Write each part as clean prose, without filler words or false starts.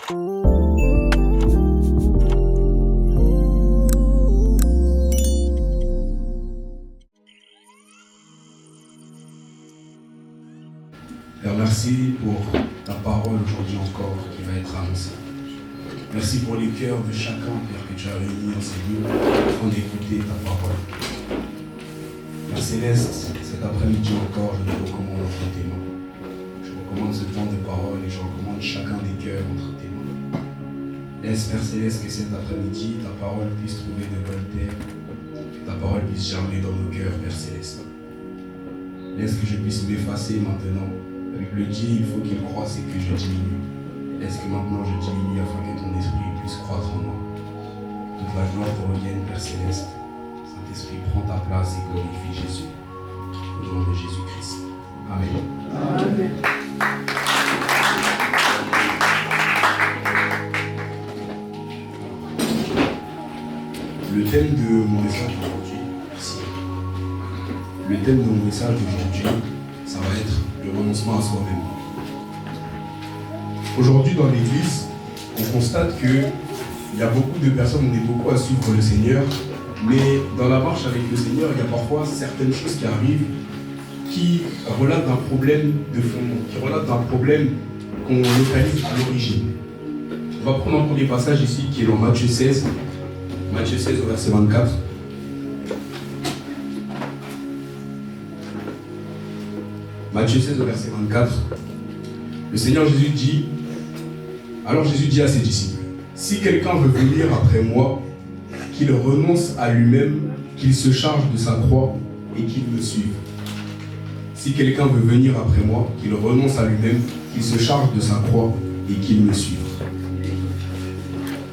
Père, merci pour ta parole aujourd'hui encore qui va être annoncée. Merci pour les cœurs de chacun, Père, que tu as réunis en ces lieux afin d'écouter ta parole. Père Céleste, cet après-midi encore, je te recommande entre tes mains. Je recommande ce temps de parole et je recommande chacun des cœurs entre tes mains. Laisse, Père Céleste, que cet après-midi, ta parole puisse trouver de bonnes terres, que ta parole puisse germer dans nos cœurs, Père Céleste. Laisse que je puisse m'effacer maintenant. Avec le Dieu, il faut qu'il croisse et que je diminue. Laisse que maintenant je diminue afin que ton esprit puisse croître en moi. Toute la gloire te revienne, Père Céleste. Saint-Esprit, prends ta place et glorifie Jésus. Au nom de Jésus-Christ. Amen. Amen. Le thème de mon message d'aujourd'hui, merci. Le thème de mon message d'aujourd'hui, ça va être le renoncement à soi-même. Aujourd'hui dans l'église, on constate qu'il y a beaucoup de personnes, on est beaucoup à suivre le Seigneur, mais dans la marche avec le Seigneur, il y a parfois certaines choses qui arrivent qui relatent d'un problème de fondement, qui relatent d'un problème qu'on localise à l'origine. On va prendre un premier passage ici qui est dans Matthieu 16 au verset 24. Matthieu 16 au verset 24. Le Seigneur Jésus dit, alors Jésus dit à ses disciples, si quelqu'un veut venir après moi, qu'il renonce à lui-même, qu'il se charge de sa croix et qu'il me suive. Si quelqu'un veut venir après moi, qu'il renonce à lui-même, qu'il se charge de sa croix et qu'il me suive.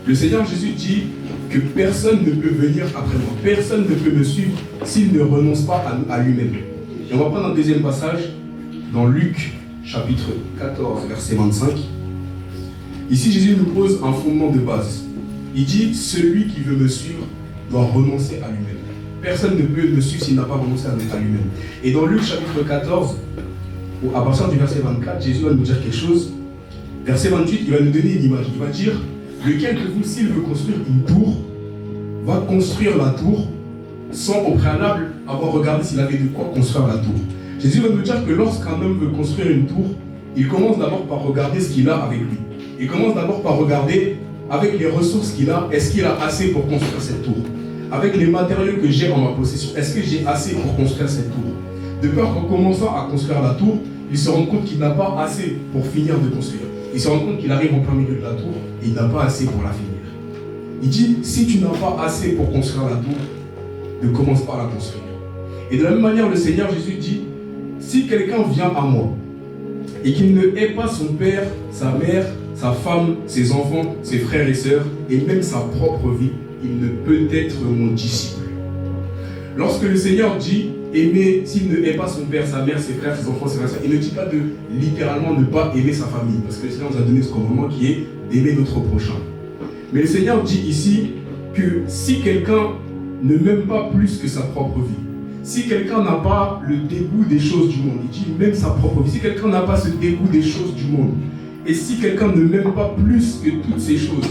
Le Seigneur Jésus dit que personne ne peut venir après moi, personne ne peut me suivre s'il ne renonce pas à lui-même. Et on va prendre un deuxième passage dans Luc chapitre 14 verset 25. Ici Jésus nous pose un fondement de base. Il dit, celui qui veut me suivre doit renoncer à lui-même. Personne ne peut me suivre s'il n'a pas renoncé à lui-même. Et dans Luc chapitre 14, à partir du verset 24, Jésus va nous dire quelque chose. Verset 28, il va nous donner une image. Il va dire, lequel de vous, s'il veut construire une tour, va construire la tour sans au préalable avoir regardé s'il avait de quoi construire la tour. Jésus va nous dire que lorsqu'un homme veut construire une tour, il commence d'abord par regarder ce qu'il a avec lui. Il commence d'abord par regarder avec les ressources qu'il a, est-ce qu'il a assez pour construire cette tour? Avec les matériaux que j'ai en ma possession, est-ce que j'ai assez pour construire cette tour? De peur qu'en commençant à construire la tour, il se rende compte qu'il n'a pas assez pour finir de construire. Il se rend compte qu'il arrive en plein milieu de la tour et il n'a pas assez pour la finir. Il dit, si tu n'as pas assez pour construire la tour, ne commence pas à la construire. Et de la même manière, le Seigneur Jésus dit, si quelqu'un vient à moi et qu'il ne hait pas son père, sa mère, sa femme, ses enfants, ses frères et sœurs, et même sa propre vie, il ne peut être mon disciple. Lorsque le Seigneur dit aimer, s'il ne hait pas son père, sa mère, ses frères, ses enfants, ses frères et sœurs, il ne dit pas de littéralement ne pas aimer sa famille, parce que le Seigneur nous a donné ce commandement qui est d'aimer notre prochain. Mais le Seigneur dit ici que si quelqu'un ne m'aime pas plus que sa propre vie, si quelqu'un n'a pas le dégoût des choses du monde, il dit même sa propre vie, si quelqu'un n'a pas ce dégoût des choses du monde, et si quelqu'un ne m'aime pas plus que toutes ces choses,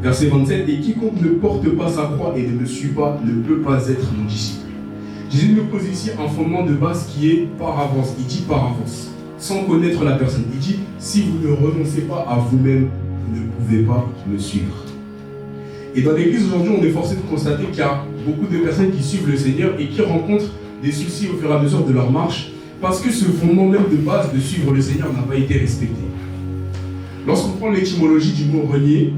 verset 27, et quiconque ne porte pas sa croix et ne me suit pas ne peut pas être mon disciple. Jésus nous pose ici un fondement de base qui est par avance. Il dit par avance, sans connaître la personne. Il dit, si vous ne renoncez pas à vous-même, vous ne pouvez pas me suivre. Et dans l'église aujourd'hui, on est forcé de constater qu'il y a beaucoup de personnes qui suivent le Seigneur et qui rencontrent des soucis au fur et à mesure de leur marche, parce que ce fondement même de base de suivre le Seigneur n'a pas été respecté. Lorsqu'on prend l'étymologie du mot renier,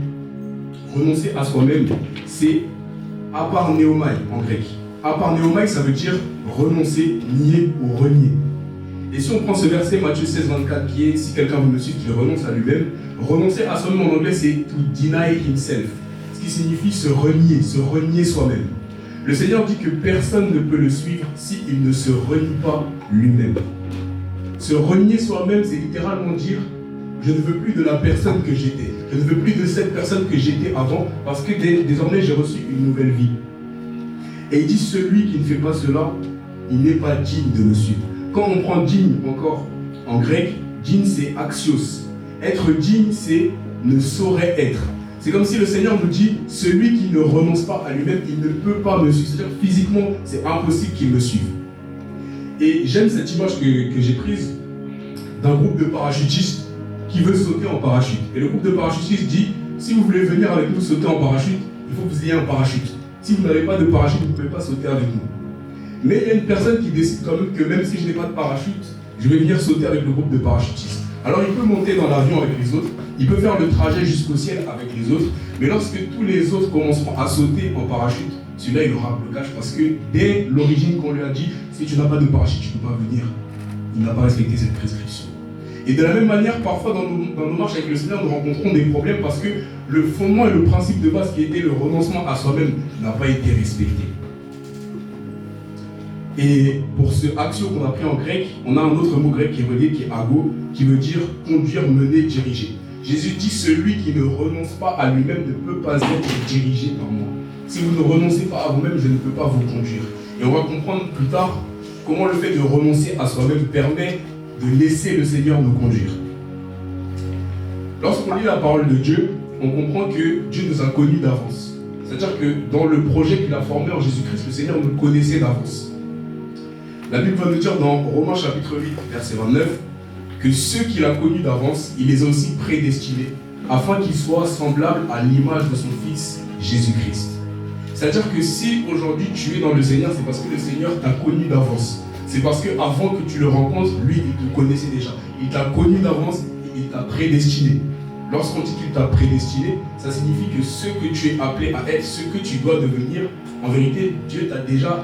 renoncer à soi-même, c'est aparneomai en grec. Aparneomai, ça veut dire renoncer, nier ou renier. Et si on prend ce verset, Matthieu 16, 24, qui est si quelqu'un veut me suivre, qu'il renonce à lui-même, renoncer à soi-même en anglais, c'est to deny himself, ce qui signifie se renier soi-même. Le Seigneur dit que personne ne peut le suivre s'il ne se renie pas lui-même. Se renier soi-même, c'est littéralement dire je ne veux plus de la personne que j'étais. Je ne veux plus de cette personne que j'étais avant parce que désormais j'ai reçu une nouvelle vie. Et il dit celui qui ne fait pas cela, il n'est pas digne de me suivre. Quand on prend digne encore en grec, digne c'est axios. Être digne, c'est ne saurait être. C'est comme si le Seigneur nous dit, celui qui ne renonce pas à lui-même, il ne peut pas me suivre. C'est-à-dire physiquement, c'est impossible qu'il me suive. Et j'aime cette image que j'ai prise d'un groupe de parachutistes qui veut sauter en parachute. Et le groupe de parachutistes dit, si vous voulez venir avec nous sauter en parachute, il faut que vous ayez un parachute. Si vous n'avez pas de parachute, vous ne pouvez pas sauter avec nous. Mais il y a une personne qui décide quand même que même si je n'ai pas de parachute, je vais venir sauter avec le groupe de parachutistes. Alors il peut monter dans l'avion avec les autres, il peut faire le trajet jusqu'au ciel avec les autres, mais lorsque tous les autres commenceront à sauter en parachute, celui-là il aura un blocage parce que dès l'origine qu'on lui a dit, si tu n'as pas de parachute, tu ne peux pas venir. Il n'a pas respecté cette prescription. Et de la même manière, parfois dans nos marches avec le Seigneur, nous rencontrons des problèmes parce que le fondement et le principe de base qui était le renoncement à soi-même n'a pas été respecté. Et pour ce axio qu'on a pris en grec, on a un autre mot grec qui est relié, qui est ago, qui veut dire conduire, mener, diriger. Jésus dit, celui qui ne renonce pas à lui-même ne peut pas être dirigé par moi. Si vous ne renoncez pas à vous-même, je ne peux pas vous conduire. Et on va comprendre plus tard comment le fait de renoncer à soi-même permet de laisser le Seigneur nous conduire. Lorsqu'on lit la parole de Dieu, on comprend que Dieu nous a connus d'avance. C'est-à-dire que dans le projet qu'il a formé en Jésus-Christ, le Seigneur nous connaissait d'avance. La Bible va nous dire dans Romains chapitre 8, verset 29, que ceux qu'il a connus d'avance, il les a aussi prédestinés, afin qu'ils soient semblables à l'image de son Fils, Jésus-Christ. C'est-à-dire que si aujourd'hui tu es dans le Seigneur, c'est parce que le Seigneur t'a connu d'avance. C'est parce qu'avant que tu le rencontres, lui, il te connaissait déjà. Il t'a connu d'avance et il t'a prédestiné. Lorsqu'on dit qu'il t'a prédestiné, ça signifie que ce que tu es appelé à être, ce que tu dois devenir, en vérité, Dieu t'a déjà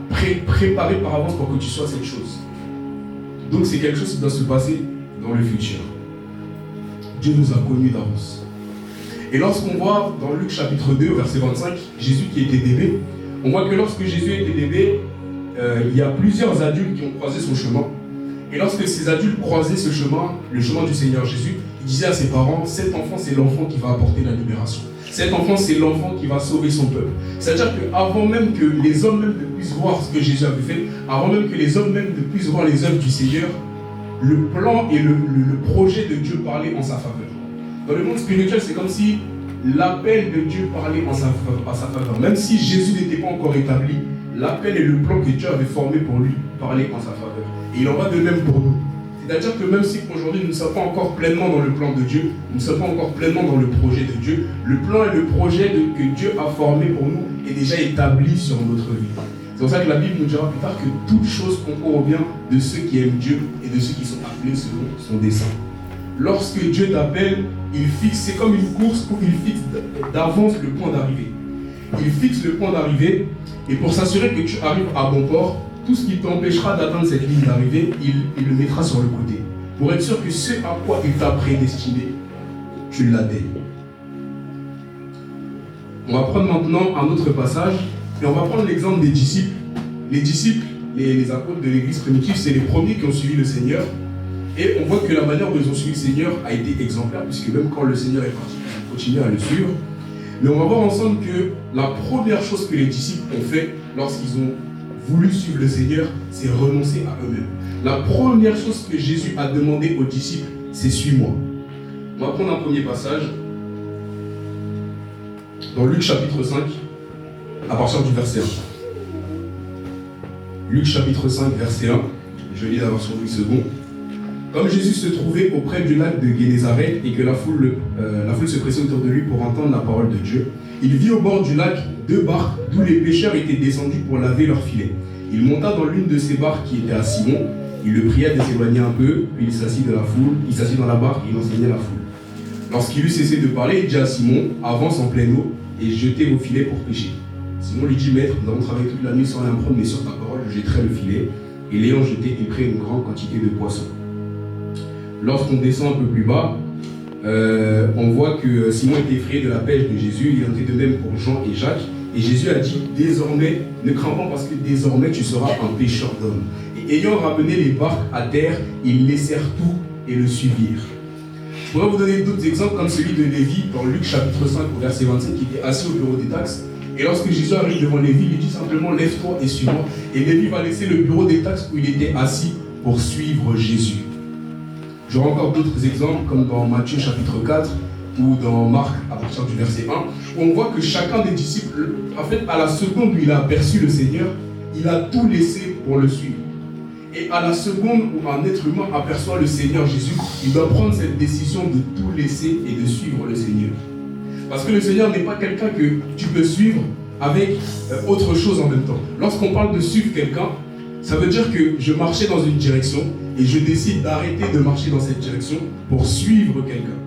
préparé par avance pour que tu sois cette chose. Donc c'est quelque chose qui doit se passer dans le futur. Dieu nous a connus d'avance. Et lorsqu'on voit dans Luc chapitre 2, verset 25, Jésus qui était bébé, on voit que lorsque Jésus était bébé, il y a plusieurs adultes qui ont croisé son chemin. Et lorsque ces adultes croisaient ce chemin, le chemin du Seigneur Jésus, il disait à ses parents, cet enfant c'est l'enfant qui va apporter la libération. Cet enfant c'est l'enfant qui va sauver son peuple. C'est-à-dire qu'avant même que les hommes même ne puissent voir ce que Jésus avait fait, avant même que les hommes même ne puissent voir les œuvres du Seigneur, le plan et le projet de Dieu parlaient en sa faveur. Dans le monde spirituel, c'est comme si l'appel de Dieu parlait en sa faveur. Même si Jésus n'était pas encore établi, l'appel et le plan que Dieu avait formé pour lui parlaient en sa faveur. Et il en va de même pour nous. C'est-à-dire que même si aujourd'hui nous ne sommes pas encore pleinement dans le plan de Dieu, nous ne sommes pas encore pleinement dans le projet de Dieu, le plan et le projet que Dieu a formé pour nous est déjà établi sur notre vie. C'est pour ça que la Bible nous dira plus tard que toute chose concourt au bien de ceux qui aiment Dieu et de ceux qui sont appelés selon son dessein. Lorsque Dieu t'appelle, il fixe, c'est comme une course où il fixe d'avance le point d'arrivée. Il fixe le point d'arrivée et pour s'assurer que tu arrives à bon port, tout ce qui t'empêchera d'atteindre cette ligne d'arrivée, il le mettra sur le côté. Pour être sûr que ce à quoi il t'a prédestiné, tu l'atteignes. On va prendre maintenant un autre passage et on va prendre l'exemple des disciples. Les disciples, les apôtres de l'église primitive, c'est les premiers qui ont suivi le Seigneur. Et on voit que la manière dont ils ont suivi le Seigneur a été exemplaire, puisque même quand le Seigneur est parti, ils ont continué à le suivre. Mais on va voir ensemble que la première chose que les disciples ont fait lorsqu'ils ont voulu suivre le Seigneur, c'est renoncer à eux-mêmes. La première chose que Jésus a demandé aux disciples, c'est « suis-moi ». On va prendre un premier passage dans Luc chapitre 5, à partir du verset 1. Luc chapitre 5, verset 1, je lis la version Louis II. Comme Jésus se trouvait auprès du lac de Génézareth et que la foule se pressait autour de lui pour entendre la parole de Dieu, il vit au bord du lac 2 barques d'où les pêcheurs étaient descendus pour laver leurs filets. Il monta dans l'une de ces barques qui était à Simon, il le pria de s'éloigner un peu, puis il s'assit dans la barque et il enseignait la foule. Lorsqu'il eut cessé de parler, il dit à Simon, avance en pleine eau et jetez vos filets pour pêcher. Simon lui dit, maître, nous avons travaillé toute la nuit sans rien prendre, mais sur ta parole, je jetterai le filet. Et l'ayant jeté, il prit une grande quantité de poissons. Lorsqu'on descend un peu plus bas, on voit que Simon était effrayé de la pêche de Jésus. Il en était de même pour Jean et Jacques. Et Jésus a dit, désormais, ne crains pas parce que désormais tu seras un pêcheur d'hommes. Et ayant ramené les barques à terre, ils laissèrent tout et le suivirent. Je pourrais vous donner d'autres exemples comme celui de Lévi dans Luc chapitre 5 au verset 25 qui était assis au bureau des taxes. Et lorsque Jésus arrive devant Lévi, il lui dit simplement lève-toi et suis-moi. Et Lévi va laisser le bureau des taxes où il était assis pour suivre Jésus. J'aurai encore d'autres exemples, comme dans Matthieu chapitre 4, ou dans Marc à partir du verset 1, où on voit que chacun des disciples, en fait, à la seconde où il a aperçu le Seigneur, il a tout laissé pour le suivre. Et à la seconde où un être humain aperçoit le Seigneur Jésus, il doit prendre cette décision de tout laisser et de suivre le Seigneur. Parce que le Seigneur n'est pas quelqu'un que tu peux suivre avec autre chose en même temps. Lorsqu'on parle de suivre quelqu'un, ça veut dire que je marchais dans une direction et je décide d'arrêter de marcher dans cette direction pour suivre quelqu'un.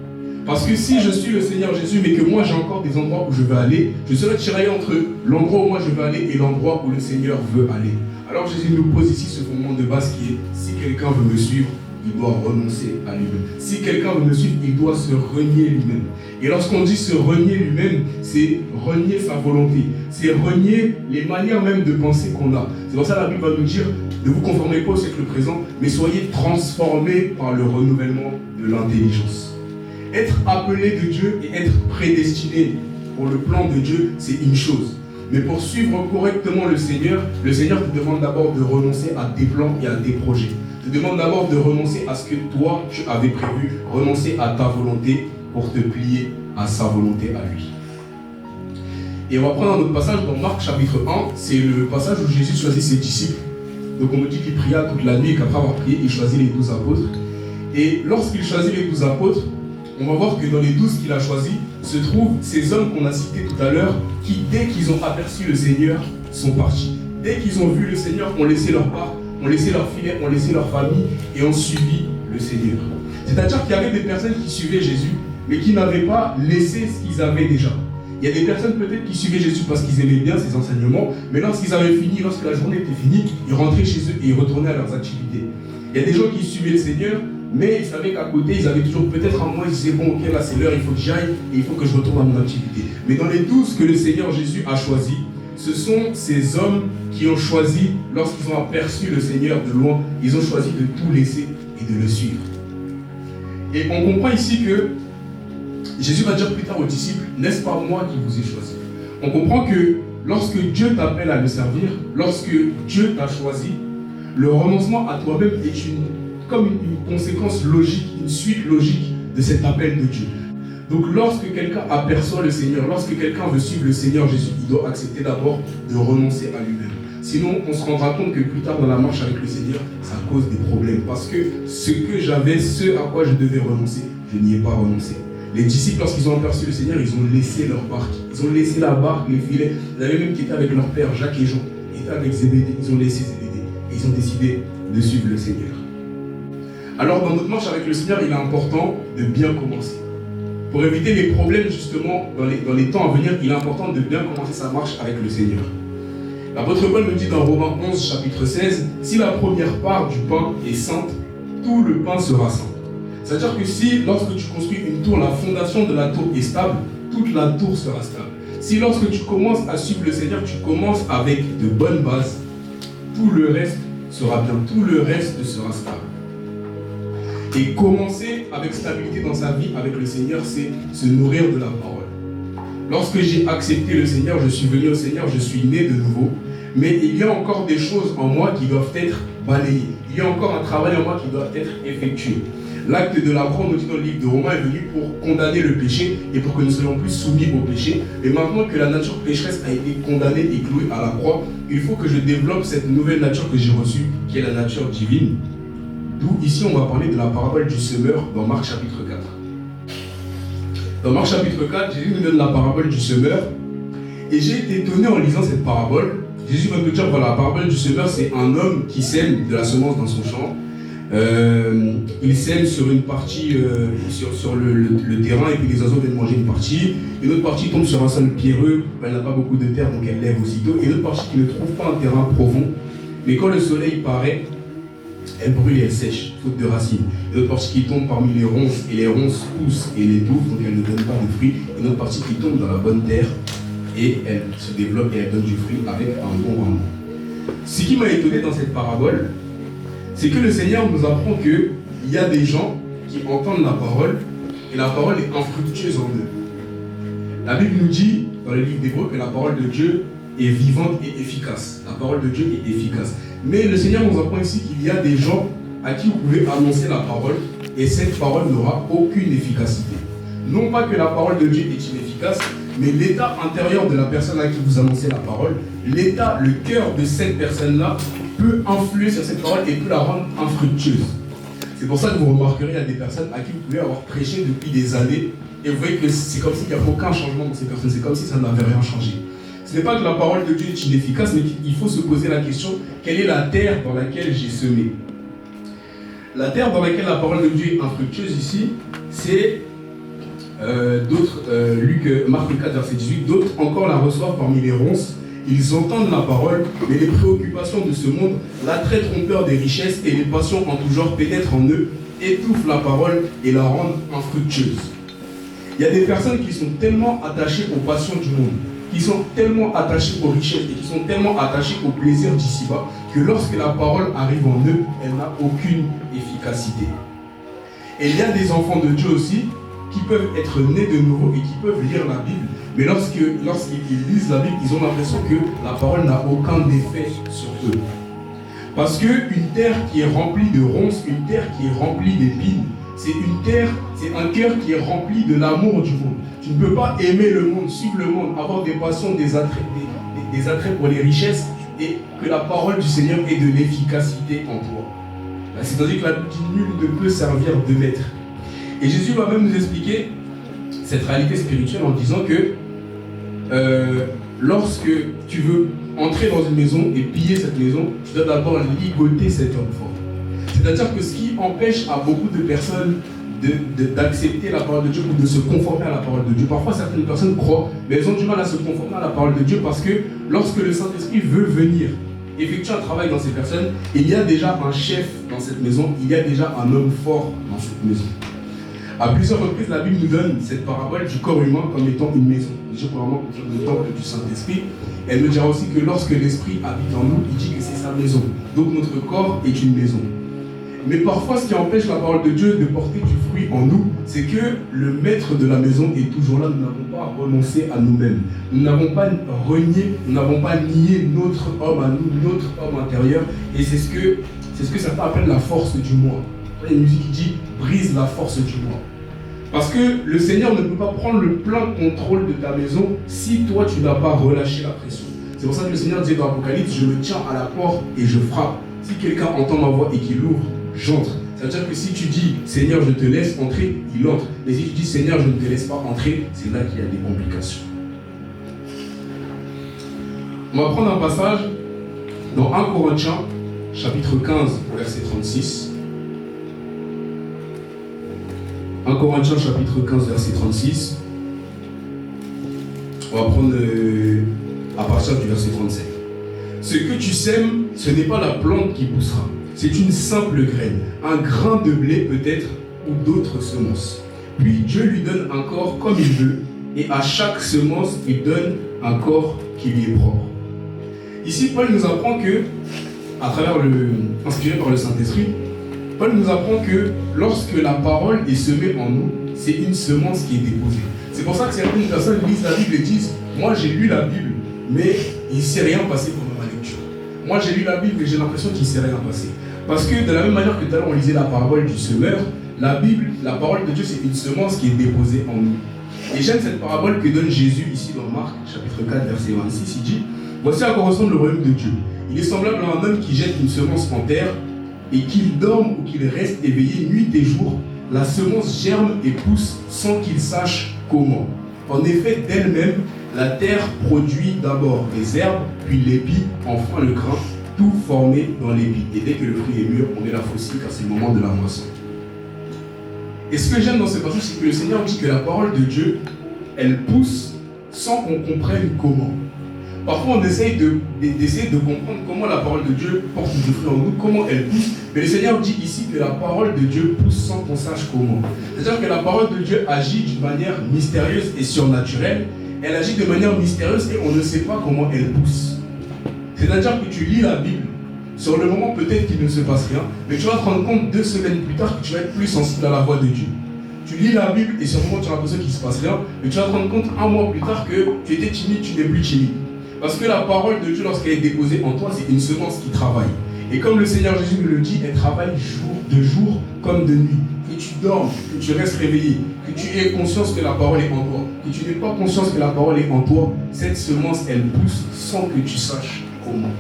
Parce que si je suis le Seigneur Jésus, mais que moi j'ai encore des endroits où je veux aller, je serai tiraillé entre l'endroit où moi je veux aller et l'endroit où le Seigneur veut aller. Alors Jésus nous pose ici ce fondement de base qui est, si quelqu'un veut me suivre, il doit renoncer à lui-même. Si quelqu'un veut me suivre, il doit se renier lui-même. Et lorsqu'on dit se renier lui-même, c'est renier sa volonté. C'est renier les manières même de penser qu'on a. C'est pour ça que la Bible va nous dire, ne vous conformez pas au siècle présent, mais soyez transformés par le renouvellement de l'intelligence. Être appelé de Dieu et être prédestiné pour le plan de Dieu, c'est une chose. Mais pour suivre correctement le Seigneur te demande d'abord de renoncer à tes plans et à tes projets. Te demande d'abord de renoncer à ce que toi, tu avais prévu, renoncer à ta volonté pour te plier à sa volonté à lui. Et on va prendre un autre passage dans Marc chapitre 1, c'est le passage où Jésus choisit ses disciples. Donc on nous dit qu'il pria toute la nuit et qu'après avoir prié, il choisit les 12 apôtres. Et lorsqu'il choisit les 12 apôtres, on va voir que dans les 12 qu'il a choisis, se trouvent ces hommes qu'on a cités tout à l'heure, qui dès qu'ils ont aperçu le Seigneur, sont partis. Dès qu'ils ont vu le Seigneur, ont laissé leur part, ont laissé leur filet, ont laissé leur famille et ont suivi le Seigneur. C'est-à-dire qu'il y avait des personnes qui suivaient Jésus, mais qui n'avaient pas laissé ce qu'ils avaient déjà. Il y a des personnes peut-être qui suivaient Jésus parce qu'ils aimaient bien ses enseignements, mais lorsqu'ils avaient fini, lorsque la journée était finie, ils rentraient chez eux et ils retournaient à leurs activités. Il y a des gens qui suivaient le Seigneur, mais ils savaient qu'à côté, ils avaient toujours peut-être un mois, ils disaient, bon, ok, là c'est l'heure, il faut que j'aille et il faut que je retourne à mon activité. Mais dans les 12 que le Seigneur Jésus a choisis, ce sont ces hommes qui ont choisi, lorsqu'ils ont aperçu le Seigneur de loin, ils ont choisi de tout laisser et de le suivre. Et on comprend ici que Jésus va dire plus tard aux disciples, n'est-ce pas moi qui vous ai choisi? On comprend que lorsque Dieu t'appelle à le servir, lorsque Dieu t'a choisi, le renoncement à toi-même est comme une conséquence logique, une suite logique de cet appel de Dieu. Donc lorsque quelqu'un aperçoit le Seigneur, lorsque quelqu'un veut suivre le Seigneur Jésus, il doit accepter d'abord de renoncer à lui-même. Sinon, on se rendra compte que plus tard dans la marche avec le Seigneur, ça cause des problèmes. Parce que ce que j'avais, ce à quoi je devais renoncer, je n'y ai pas renoncé. Les disciples, lorsqu'ils ont aperçu le Seigneur, ils ont laissé leur barque. Ils ont laissé la barque, les filets. Ils avaient même quitté avec leur père, Jacques et Jean. Ils étaient avec Zébédée. Ils ont laissé Zébédée. Et ils ont décidé de suivre le Seigneur. Alors, dans notre marche avec le Seigneur, il est important de bien commencer. Pour éviter les problèmes, justement, dans les temps à venir, il est important de bien commencer sa marche avec le Seigneur. L'apôtre Paul nous dit dans Romains 11, chapitre 16, « Si la première part du pain est sainte, tout le pain sera saint. » C'est-à-dire que si, lorsque tu construis une tour, la fondation de la tour est stable, toute la tour sera stable. Si lorsque tu commences à suivre le Seigneur, tu commences avec de bonnes bases, tout le reste sera bien, tout le reste sera stable. Et commencer avec stabilité dans sa vie avec le Seigneur, c'est se nourrir de la parole. Lorsque j'ai accepté le Seigneur, je suis venu au Seigneur, je suis né de nouveau, mais il y a encore des choses en moi qui doivent être balayées. Il y a encore un travail en moi qui doit être effectué. L'acte de la croix, on nous dit dans le livre de Romains, est venu pour condamner le péché et pour que nous ne soyons plus soumis au péché. Et maintenant que la nature pécheresse a été condamnée et clouée à la croix, il faut que je développe cette nouvelle nature que j'ai reçue, qui est la nature divine. D'où ici on va parler de la parabole du semeur dans Marc chapitre 4. Dans Marc chapitre 4, Jésus nous donne la parabole du semeur. Et j'ai été étonné en lisant cette parabole. Jésus va nous dire, voilà, la parabole du semeur, c'est un homme qui sème de la semence dans son champ. Il sème sur une partie, sur le terrain, et puis les oiseaux viennent manger une partie. Une autre partie tombe sur un sol pierreux, elle n'a pas beaucoup de terre, donc elle lève aussitôt. Et une autre partie qui ne trouve pas un terrain profond. Mais quand le soleil paraît, elle brûle et elle sèche, faute de racines. Une autre partie qui tombe parmi les ronces, et les ronces poussent et l'étouffent, donc elle ne donne pas de fruits. Une autre partie qui tombe dans la bonne terre, et elle se développe et elle donne du fruit avec un bon rendement. Ce qui m'a étonné dans cette parabole, c'est que le Seigneur nous apprend qu'il y a des gens qui entendent la parole, et la parole est infructueuse en eux. La Bible nous dit, dans le livre d'Hébreux, que la parole de Dieu est vivante et efficace. La parole de Dieu est efficace. Mais le Seigneur nous apprend ici qu'il y a des gens à qui vous pouvez annoncer la parole et cette parole n'aura aucune efficacité. Non pas que la parole de Dieu est inefficace, mais l'état intérieur de la personne à qui vous annoncez la parole, l'état, le cœur de cette personne-là peut influer sur cette parole et peut la rendre infructueuse. C'est pour ça que vous remarquerez, il y a des personnes à qui vous pouvez avoir prêché depuis des années et vous voyez que c'est comme s'il n'y a aucun changement dans ces personnes, c'est comme si ça n'avait rien changé. Ce n'est pas que la parole de Dieu est inefficace, mais qu'il faut se poser la question, quelle est la terre dans laquelle j'ai semé? La terre dans laquelle la parole de Dieu est infructueuse ici, c'est Marc 4, verset 18, d'autres encore la reçoivent parmi les ronces. Ils entendent la parole, mais les préoccupations de ce monde, l'attrait trompeur des richesses et les passions en tout genre pénètrent en eux, étouffent la parole et la rendent infructueuse. Il y a des personnes qui sont tellement attachées aux passions du monde, qui sont tellement attachées aux richesses et qui sont tellement attachées au plaisir d'ici-bas, que lorsque la parole arrive en eux, elle n'a aucune efficacité. Et il y a des enfants de Dieu aussi, qui peuvent être nés de nouveau et qui peuvent lire la Bible, mais lorsqu'ils lisent la Bible, ils ont l'impression que la parole n'a aucun effet sur eux. Parce qu'une terre qui est remplie de ronces, une terre qui est remplie d'épines, c'est un cœur qui est rempli de l'amour du monde. Tu ne peux pas aimer le monde, suivre le monde, avoir des passions, des attraits pour les richesses et que la parole du Seigneur ait de l'efficacité en toi. C'est-à-dire que la Bible dit nul ne peut servir de maître. Et Jésus va même nous expliquer cette réalité spirituelle en disant que lorsque tu veux entrer dans une maison et piller cette maison, tu dois d'abord ligoter cet homme fort. C'est-à-dire que ce qui empêche à beaucoup de personnes d'accepter la parole de Dieu ou de se conformer à la parole de Dieu. Parfois, certaines personnes croient, mais elles ont du mal à se conformer à la parole de Dieu parce que lorsque le Saint-Esprit veut venir effectuer un travail dans ces personnes, il y a déjà un chef dans cette maison, il y a déjà un homme fort dans cette maison. À plusieurs reprises, la Bible nous donne cette parabole du corps humain comme étant une maison. Déjà, premièrement, le temple du Saint-Esprit. Elle nous dira aussi que lorsque l'Esprit habite en nous, il dit que c'est sa maison. Donc notre corps est une maison. Mais parfois, ce qui empêche la parole de Dieu de porter du fruit en nous, c'est que le maître de la maison est toujours là. Nous n'avons pas renoncé à nous-mêmes. Nous n'avons pas renié, nous n'avons pas nié notre homme à nous, notre homme intérieur. Et c'est ce que certains appellent la force du moi. Il y a une musique qui dit « brise la force du moi ». Parce que le Seigneur ne peut pas prendre le plein contrôle de ta maison si toi tu n'as pas relâché la pression. C'est pour ça que le Seigneur disait dans l'Apocalypse, je me tiens à la porte et je frappe. Si quelqu'un entend ma voix et qu'il ouvre, j'entre. C'est-à-dire que si tu dis Seigneur je te laisse entrer, il entre. Mais si tu dis Seigneur je ne te laisse pas entrer, c'est là qu'il y a des complications. On va prendre un passage dans 1 Corinthiens, chapitre 15, verset 36. 1 Corinthiens chapitre 15 verset 36. On va prendre à partir du verset 37. Ce que tu sèmes, ce n'est pas la plante qui poussera. C'est une simple graine, un grain de blé peut-être ou d'autres semences. Puis Dieu lui donne un corps comme il veut et à chaque semence il donne un corps qui lui est propre. Ici Paul nous apprend que, à travers inspiré par le Saint-Esprit, Paul nous apprend que lorsque la parole est semée en nous, c'est une semence qui est déposée. C'est pour ça que certaines personnes lisent la Bible et disent « Moi j'ai lu la Bible, mais il ne s'est rien passé pendant ma lecture. Moi j'ai lu la Bible et j'ai l'impression qu'il ne s'est rien passé. » Parce que de la même manière que tout à l'heure on lisait la parabole du semeur, la Bible, la parole de Dieu, c'est une semence qui est déposée en nous. Et j'aime cette parabole que donne Jésus ici dans Marc, chapitre 4, verset 26. Il dit « Voici à quoi ressemble le royaume de Dieu. Il est semblable à un homme qui jette une semence en terre, et qu'il dorme ou qu'il reste éveillé nuit et jour, la semence germe et pousse sans qu'il sache comment. En effet, d'elle-même, la terre produit d'abord les herbes, puis l'épi, enfin le grain, tout formé dans l'épi. Et dès que le fruit est mûr, on met la faucille car c'est le moment de la moisson. Et ce que j'aime dans ce passage, c'est que le Seigneur dit que la parole de Dieu, elle pousse sans qu'on comprenne comment. Parfois, on essaye de comprendre comment la parole de Dieu porte du fruit en nous, comment elle pousse. Mais le Seigneur dit ici que la parole de Dieu pousse sans qu'on sache comment. C'est-à-dire que la parole de Dieu agit d'une manière mystérieuse et surnaturelle. Elle agit de manière mystérieuse et on ne sait pas comment elle pousse. C'est-à-dire que tu lis la Bible. Sur le moment, peut-être qu'il ne se passe rien, mais tu vas te rendre compte 2 semaines plus tard que tu vas être plus sensible à la voix de Dieu. Tu lis la Bible et sur le moment, tu as l'impression qu'il ne se passe rien, mais tu vas te rendre compte 1 mois plus tard que tu étais timide, tu n'es plus timide. Parce que la parole de Dieu, lorsqu'elle est déposée en toi, c'est une semence qui travaille. Et comme le Seigneur Jésus nous le dit, elle travaille de jour comme de nuit. Que tu dormes, que tu restes réveillé, que tu aies conscience que la parole est en toi, que tu n'aies pas conscience que la parole est en toi, cette semence, elle pousse sans que tu saches comment.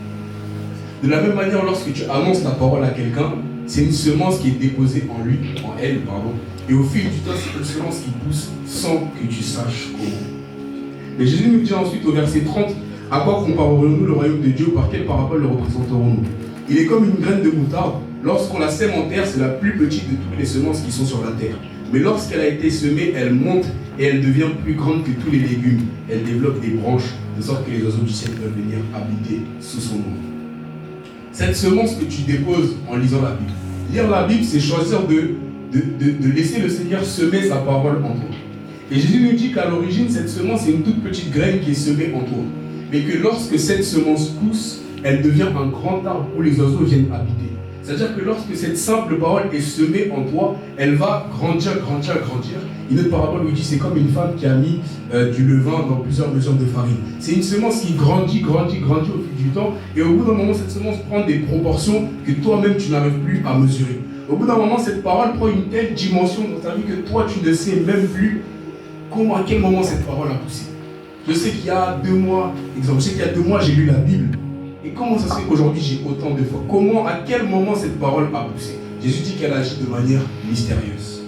De la même manière, lorsque tu annonces la parole à quelqu'un, c'est une semence qui est déposée en lui, en elle, pardon. Et au fil du temps, c'est une semence qui pousse sans que tu saches comment. Et Jésus nous dit ensuite au verset 30, à quoi comparerons-nous le royaume de Dieu, par quelle parabole le représenterons-nous? Il est comme une graine de moutarde. Lorsqu'on la sème en terre, c'est la plus petite de toutes les semences qui sont sur la terre. Mais lorsqu'elle a été semée, elle monte et elle devient plus grande que tous les légumes. Elle développe des branches, de sorte que les oiseaux du ciel peuvent venir habiter sous son nom. Cette semence que tu déposes en lisant la Bible. Lire la Bible, c'est choisir de laisser le Seigneur semer sa parole en toi. Et Jésus nous dit qu'à l'origine, cette semence est une toute petite graine qui est semée en toi. Mais que lorsque cette semence pousse, elle devient un grand arbre où les oiseaux viennent habiter. C'est-à-dire que lorsque cette simple parole est semée en toi, elle va grandir. Une autre parabole où il dit c'est comme une femme qui a mis du levain dans plusieurs mesures de farine. C'est une semence qui grandit au fil du temps, et au bout d'un moment, cette semence prend des proportions que toi-même tu n'arrives plus à mesurer. Au bout d'un moment, cette parole prend une telle dimension dans ta vie que toi tu ne sais même plus à quel moment cette parole a poussé. Je sais qu'il y a 2 mois, j'ai lu la Bible. Et comment ça se fait qu'aujourd'hui j'ai autant de foi? À quel moment cette parole a poussé? Jésus dit qu'elle agit de manière mystérieuse.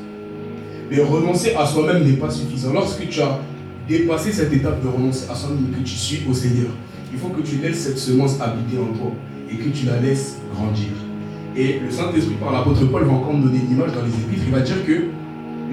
Mais renoncer à soi-même n'est pas suffisant. Lorsque tu as dépassé cette étape de renoncer à soi-même et que tu suis au Seigneur, il faut que tu laisses cette semence habiter en toi et que tu la laisses grandir. Et le Saint-Esprit, par l'apôtre Paul, va encore nous donner une image dans les Épîtres. Il va dire que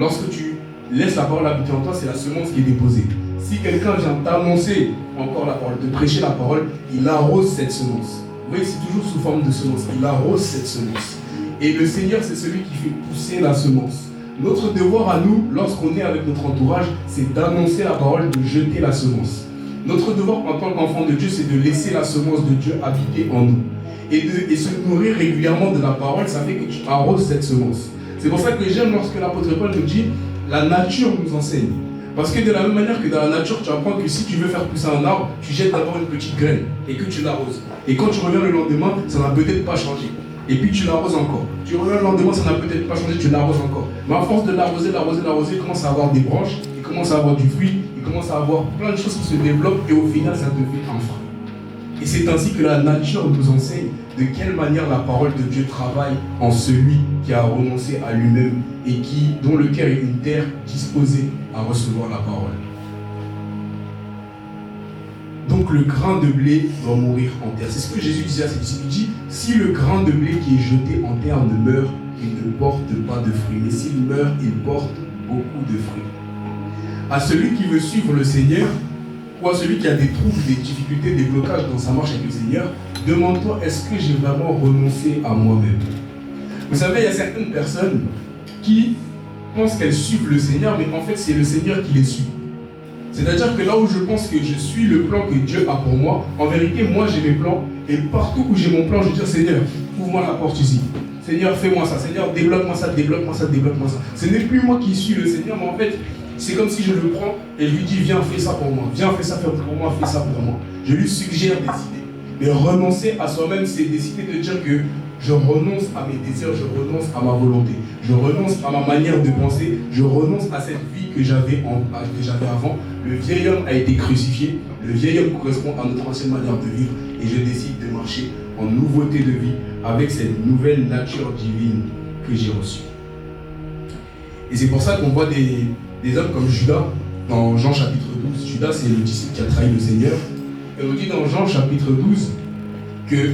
lorsque tu laisses la parole habiter en toi, c'est la semence qui est déposée. Si quelqu'un vient t'annoncer encore la parole, te prêcher la parole, il arrose cette semence. Vous voyez, c'est toujours sous forme de semence. Il arrose cette semence. Et le Seigneur, c'est celui qui fait pousser la semence. Notre devoir à nous, lorsqu'on est avec notre entourage, c'est d'annoncer la parole, de jeter la semence. Notre devoir en tant qu'enfant de Dieu, c'est de laisser la semence de Dieu habiter en nous. Et se nourrir régulièrement de la parole, ça fait que tu arroses cette semence. C'est pour ça que j'aime lorsque l'apôtre Paul nous dit, la nature nous enseigne. Parce que de la même manière que dans la nature, tu apprends que si tu veux faire pousser un arbre, tu jettes d'abord une petite graine et que tu l'arroses. Et quand tu reviens le lendemain, ça n'a peut-être pas changé. Et puis tu l'arroses encore. Tu reviens le lendemain, ça n'a peut-être pas changé, tu l'arroses encore. Mais à force de l'arroser, il commence à avoir des branches, il commence à avoir du fruit, il commence à avoir plein de choses qui se développent et au final, ça te fait un fruit. Et c'est ainsi que la nature nous enseigne de quelle manière la parole de Dieu travaille en celui qui a renoncé à lui-même et dont le cœur est une terre disposée à recevoir la parole. Donc le grain de blé doit mourir en terre. C'est ce que Jésus disait à ses disciples. Il dit, si le grain de blé qui est jeté en terre ne meurt, il ne porte pas de fruits. Mais s'il meurt, il porte beaucoup de fruits. À celui qui veut suivre le Seigneur, ou à celui qui a des troubles, des difficultés, des blocages dans sa marche avec le Seigneur, demande-toi, est-ce que j'ai vraiment renoncé à moi-même? Vous savez, il y a certaines personnes qui pensent qu'elles suivent le Seigneur, mais en fait, c'est le Seigneur qui les suit. C'est-à-dire que là où je pense que je suis le plan que Dieu a pour moi, en vérité, moi j'ai mes plans, et partout où j'ai mon plan, je dis, Seigneur, ouvre-moi la porte ici. Seigneur, fais-moi ça. Seigneur, développe-moi ça, développe-moi ça, développe-moi ça. Ce n'est plus moi qui suis le Seigneur, mais en fait, c'est comme si je le prends et je lui dis, viens, fais ça pour moi. Viens, fais ça pour moi, fais ça pour moi. Je lui suggère des idées. Mais renoncer à soi-même, c'est décider de dire que je renonce à mes désirs, je renonce à ma volonté. Je renonce à ma manière de penser. Je renonce à cette vie que j'avais avant. Le vieil homme a été crucifié. Le vieil homme correspond à notre ancienne manière de vivre. Et je décide de marcher en nouveauté de vie avec cette nouvelle nature divine que j'ai reçue. Et c'est pour ça qu'on voit des hommes comme Judas dans Jean chapitre 12. Judas, c'est le disciple qui a trahi le Seigneur. Et on dit dans Jean chapitre 12 que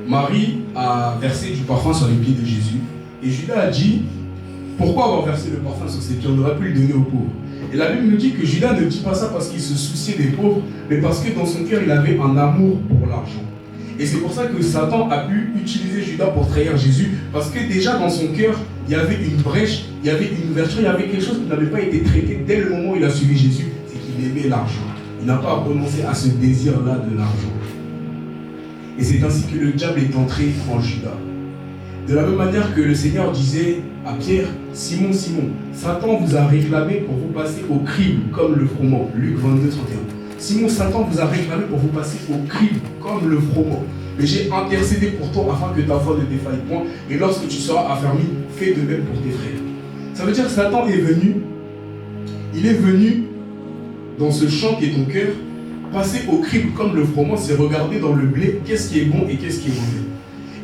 Marie a versé du parfum sur les pieds de Jésus. Et Judas a dit, pourquoi avoir versé le parfum sur ses pieds? On aurait pu le donner aux pauvres. Et la Bible nous dit que Judas ne dit pas ça parce qu'il se souciait des pauvres, mais parce que dans son cœur, il avait un amour pour l'argent. Et c'est pour ça que Satan a pu utiliser Judas pour trahir Jésus, parce que déjà dans son cœur, il y avait une brèche, il y avait une ouverture, il y avait quelque chose qui n'avait pas été traité dès le moment où il a suivi Jésus, c'est qu'il aimait l'argent. Il n'a pas renoncé à ce désir-là de l'argent. Et c'est ainsi que le diable est entré en Judas. De la même manière que le Seigneur disait à Pierre, Simon, Simon, Satan vous a réclamé pour vous passer au crible comme le froment. Luc 22, 31. Simon, Satan vous a réclamé pour vous passer au crible comme le froment. mais j'ai intercédé pour toi afin que ta foi ne défaille point, et lorsque tu seras affermi, fais de même pour tes frères. Ça veut dire que Satan est venu, il est venu dans ce champ qui est ton cœur, passer au crible comme le froment, c'est regarder dans le blé qu'est-ce qui est bon et qu'est-ce qui est mauvais.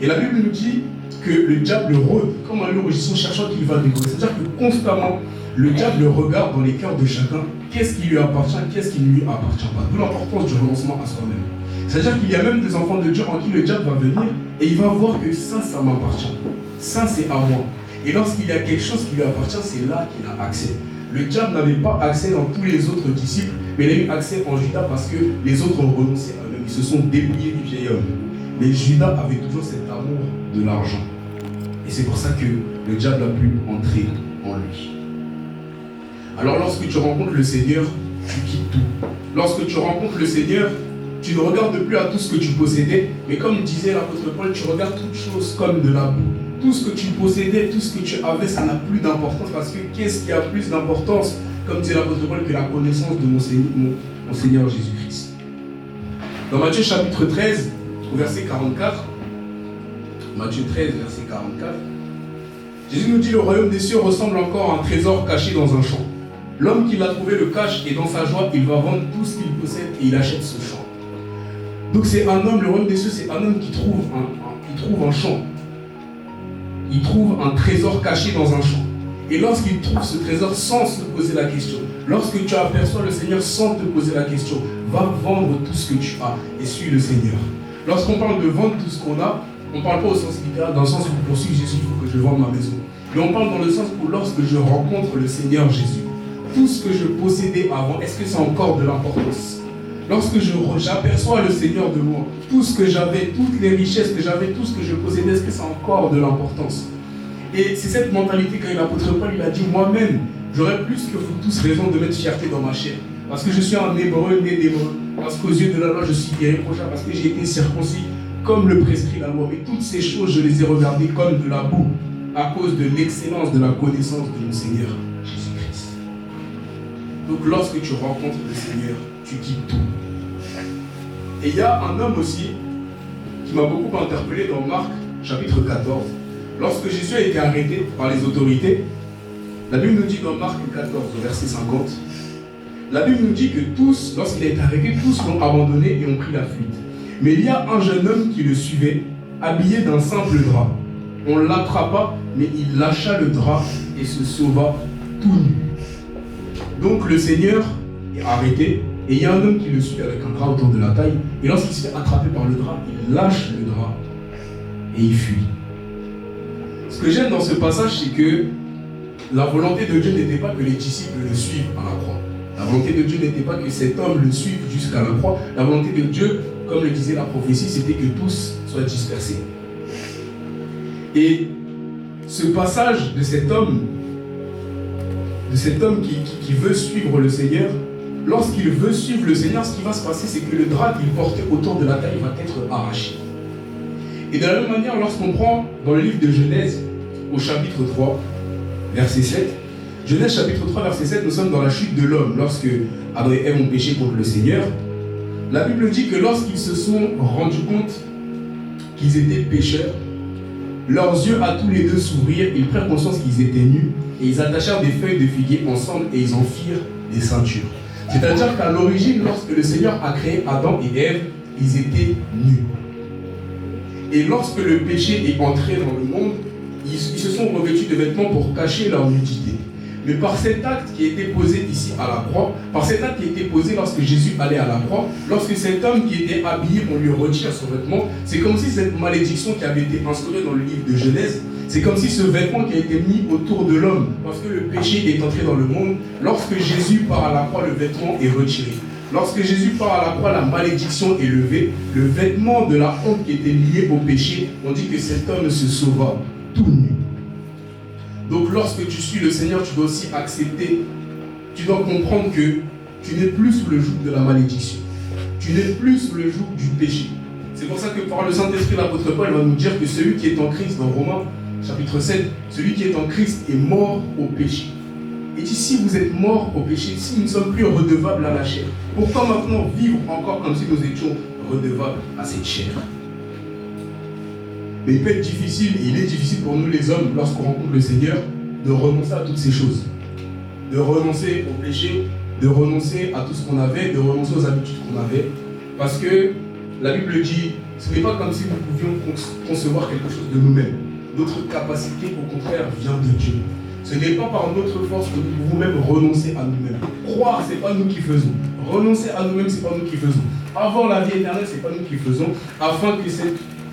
Et la Bible nous dit que le diable rôde comme un lion rugissant cherchant qu'il va dévorer. C'est-à-dire que constamment, le diable regarde dans les cœurs de chacun qu'est-ce qui lui appartient, qu'est-ce qui ne lui appartient pas. D'où l'importance du renoncement à soi-même. C'est-à-dire qu'il y a même des enfants de Dieu en qui le diable va venir et il va voir que ça m'appartient. Ça, c'est à moi. Et lorsqu'il y a quelque chose qui lui appartient, c'est là qu'il a accès. Le diable n'avait pas accès dans tous les autres disciples, mais il a eu accès en Judas parce que les autres ont renoncé à eux-mêmes. Ils se sont dépouillés du vieil homme. Mais Judas avait toujours cet amour de l'argent. Et c'est pour ça que le diable a pu entrer en lui. Alors lorsque tu rencontres le Seigneur, tu quittes tout. Lorsque tu rencontres le Seigneur, tu ne regardes plus à tout ce que tu possédais, mais comme disait l'apôtre Paul, tu regardes toutes choses comme de la boue. Tout ce que tu possédais, tout ce que tu avais, ça n'a plus d'importance, parce que qu'est-ce qui a plus d'importance, comme disait l'apôtre Paul, que la connaissance de mon Seigneur Jésus-Christ. Dans Matthieu chapitre 13, au verset 44, Matthieu 13, verset 44, Jésus nous dit: le royaume des cieux ressemble encore à un trésor caché dans un champ. L'homme qui l'a trouvé le cache et dans sa joie, il va vendre tout ce qu'il possède et il achète ce champ. Donc c'est un homme, le royaume des cieux, c'est un homme qui trouve un champ. Il trouve un trésor caché dans un champ. Et lorsqu'il trouve ce trésor sans se poser la question, lorsque tu aperçois le Seigneur sans te poser la question, va vendre tout ce que tu as et suis le Seigneur. Lorsqu'on parle de vendre tout ce qu'on a, on ne parle pas au sens littéral, dans le sens où pour suivre Jésus, il faut que je vende ma maison. Mais on parle dans le sens où lorsque je rencontre le Seigneur Jésus, tout ce que je possédais avant, est-ce que c'est encore de l'importance? Lorsque j'aperçois le Seigneur de moi, tout ce que j'avais, toutes les richesses que j'avais, tout ce que je possédais, est-ce que c'est encore de l'importance? Et c'est cette mentalité quand l'apôtre Paul il a dit: moi-même, j'aurais plus que vous tous raison de mettre fierté dans ma chair. Parce que je suis un hébreu né d'hébreu. Parce qu'aux yeux de la loi, je suis irréprochable. Parce que j'ai été circoncis comme le prescrit la loi. Mais toutes ces choses, je les ai regardées comme de la boue à cause de l'excellence de la connaissance de mon Seigneur Jésus-Christ. Donc lorsque tu rencontres le Seigneur, tu quittes tout. Et il y a un homme aussi qui m'a beaucoup interpellé dans Marc chapitre 14. Lorsque Jésus a été arrêté par les autorités, la Bible nous dit dans Marc 14, verset 50, la Bible nous dit que tous, lorsqu'il a été arrêté, tous l'ont abandonné et ont pris la fuite. Mais il y a un jeune homme qui le suivait, habillé d'un simple drap. On l'attrapa, mais il lâcha le drap et se sauva tout nu. Donc le Seigneur est arrêté, et il y a un homme qui le suit avec un drap autour de la taille, et lorsqu'il se fait attraper par le drap, il lâche le drap et il fuit. Ce que j'aime dans ce passage, c'est que la volonté de Dieu n'était pas que les disciples le suivent à la croix. La volonté de Dieu n'était pas que cet homme le suive jusqu'à la croix. La volonté de Dieu, comme le disait la prophétie, c'était que tous soient dispersés. Et ce passage de cet homme qui veut suivre le Seigneur, lorsqu'il veut suivre le Seigneur, ce qui va se passer, c'est que le drap qu'il portait autour de la taille va être arraché. Et de la même manière, lorsqu'on prend dans le livre de Genèse, au chapitre 3, verset 7, Genèse chapitre 3, verset 7, nous sommes dans la chute de l'homme, lorsque Adam et Ève ont péché contre le Seigneur. La Bible dit que lorsqu'ils se sont rendus compte qu'ils étaient pécheurs, leurs yeux à tous les deux s'ouvrirent, ils prirent conscience qu'ils étaient nus, et ils attachèrent des feuilles de figuier ensemble et ils en firent des ceintures. C'est-à-dire qu'à l'origine, lorsque le Seigneur a créé Adam et Ève, ils étaient nus. Et lorsque le péché est entré dans le monde, ils se sont revêtus de vêtements pour cacher leur nudité. Mais par cet acte qui a été posé ici à la croix, par cet acte qui a été posé lorsque Jésus allait à la croix, lorsque cet homme qui était habillé, on lui retire son vêtement, c'est comme si cette malédiction qui avait été instaurée dans le livre de Genèse, c'est comme si ce vêtement qui a été mis autour de l'homme, parce que le péché est entré dans le monde, lorsque Jésus part à la croix, le vêtement est retiré. Lorsque Jésus part à la croix, la malédiction est levée. Le vêtement de la honte qui était lié au péché, on dit que cet homme se sauva tout nu. Donc lorsque tu suis le Seigneur, tu dois aussi accepter, tu dois comprendre que tu n'es plus sous le joug de la malédiction. Tu n'es plus sous le joug du péché. C'est pour ça que par le Saint-Esprit, l'apôtre Paul va nous dire que celui qui est en Christ, dans Romains chapitre 7, celui qui est en Christ est mort au péché. Et dit, si vous êtes mort au péché, si nous ne sommes plus redevables à la chair, pourquoi maintenant vivre encore comme si nous étions redevables à cette chair? Mais il peut être difficile, et il est difficile pour nous les hommes, lorsqu'on rencontre le Seigneur, de renoncer à toutes ces choses. De renoncer au péché, de renoncer à tout ce qu'on avait, de renoncer aux habitudes qu'on avait. Parce que la Bible dit, ce n'est pas comme si nous pouvions concevoir quelque chose de nous-mêmes. Notre capacité, au contraire, vient de Dieu. Ce n'est pas par notre force que nous pouvons même renoncer à nous-mêmes. Croire, ce n'est pas nous qui faisons. Renoncer à nous-mêmes, ce n'est pas nous qui faisons. Avoir la vie éternelle, ce n'est pas nous qui faisons, afin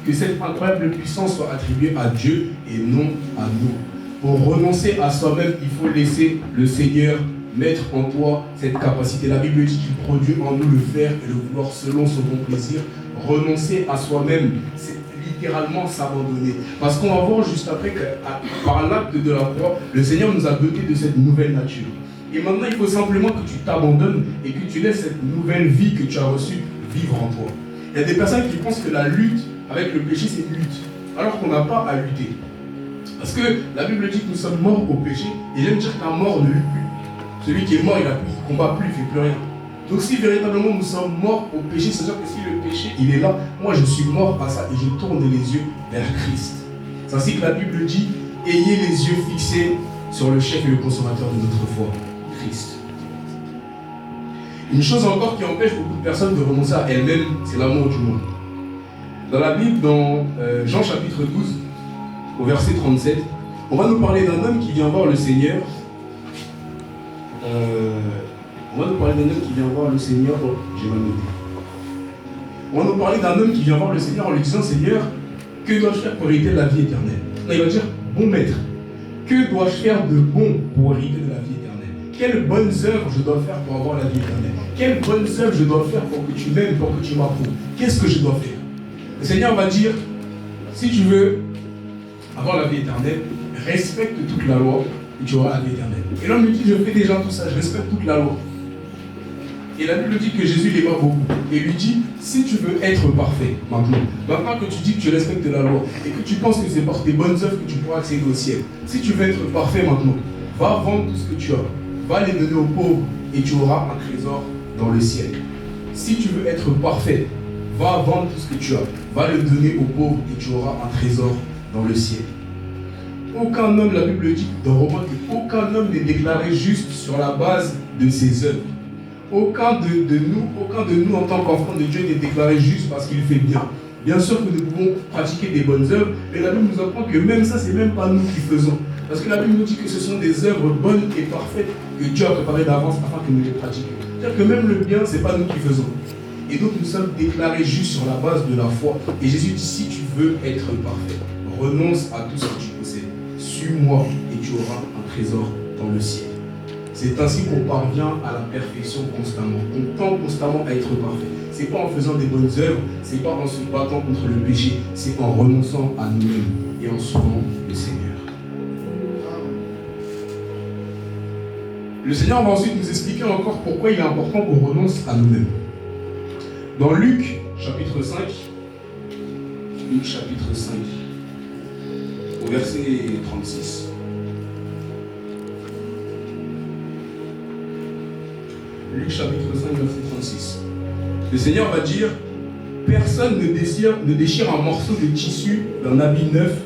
que cette incroyable puissance soit attribuée à Dieu et non à nous. Pour renoncer à soi-même, il faut laisser le Seigneur mettre en toi cette capacité. La Bible dit qu'il produit en nous le faire et le vouloir selon son bon plaisir. Renoncer à soi-même, c'est littéralement s'abandonner. Parce qu'on va voir juste après que par l'acte de la croix, le Seigneur nous a dotés de cette nouvelle nature. Et maintenant, il faut simplement que tu t'abandonnes et que tu laisses cette nouvelle vie que tu as reçue vivre en toi. Il y a des personnes qui pensent que la lutte avec le péché, c'est une lutte, alors qu'on n'a pas à lutter. Parce que la Bible dit que nous sommes morts au péché, et j'aime dire qu'un mort ne lutte plus. Celui qui est mort, il ne combat plus, il ne fait plus rien. Donc si véritablement nous sommes morts au péché, c'est-à-dire que si le péché, il est là, moi je suis mort à ça et je tourne les yeux vers Christ. C'est ainsi que la Bible dit, ayez les yeux fixés sur le chef et le consommateur de notre foi, Christ. Une chose encore qui empêche beaucoup de personnes de renoncer à elles-mêmes, c'est l'amour du monde. Dans la Bible, dans Jean chapitre 12, au verset 37, on va nous parler d'un homme qui vient voir le Seigneur. On va nous parler d'un homme qui vient voir le Seigneur. Oh, j'ai mal noté. On va nous parler d'un homme qui vient voir le Seigneur en lui disant, Seigneur, que dois-je faire pour hériter de la vie éternelle? Là, il va dire, bon maître, que dois-je faire de bon pour hériter de la vie éternelle? Quelles bonnes œuvres je dois faire pour avoir la vie éternelle? Quelles bonnes œuvres je dois faire pour que tu m'aimes, pour que tu m'approuves? Qu'est-ce que je dois faire? Le Seigneur va dire, si tu veux avoir la vie éternelle, respecte toute la loi et tu auras la vie éternelle. Et l'homme lui dit, je fais déjà tout ça, je respecte toute la loi. Et la Bible dit que Jésus l'aimait beaucoup. Et lui dit, si tu veux être parfait, maintenant que tu dis que tu respectes la loi et que tu penses que c'est par tes bonnes œuvres que tu pourras accéder au ciel, si tu veux être parfait maintenant, va vendre tout ce que tu as, va les donner aux pauvres et tu auras un trésor dans le ciel. Si tu veux être parfait, va vendre tout ce que tu as, va le donner aux pauvres et tu auras un trésor dans le ciel. Aucun homme, la Bible dit dans Romains qu'aucun homme n'est déclaré juste sur la base de ses œuvres. Aucun de nous en tant qu'enfants de Dieu n'est déclaré juste parce qu'il fait bien. Bien sûr que nous pouvons pratiquer des bonnes œuvres, mais la Bible nous apprend que même ça, c'est même pas nous qui faisons. Parce que la Bible nous dit que ce sont des œuvres bonnes et parfaites que Dieu a préparées d'avance afin que nous les pratiquions. C'est-à-dire que même le bien, c'est pas nous qui faisons. Et donc nous sommes déclarés justes sur la base de la foi. Et Jésus dit, si tu veux être parfait, renonce à tout ce que tu possèdes. Suis-moi et tu auras un trésor dans le ciel. C'est ainsi qu'on parvient à la perfection constamment. On tend constamment à être parfait. Ce n'est pas en faisant des bonnes œuvres, ce n'est pas en se battant contre le péché, c'est en renonçant à nous-mêmes et en suivant le Seigneur. Le Seigneur va ensuite nous expliquer encore pourquoi il est important qu'on renonce à nous-mêmes. Dans Luc, chapitre 5, au verset 36. Luc chapitre 5, verset 36. Le Seigneur va dire, personne ne déchire un morceau de tissu d'un habit neuf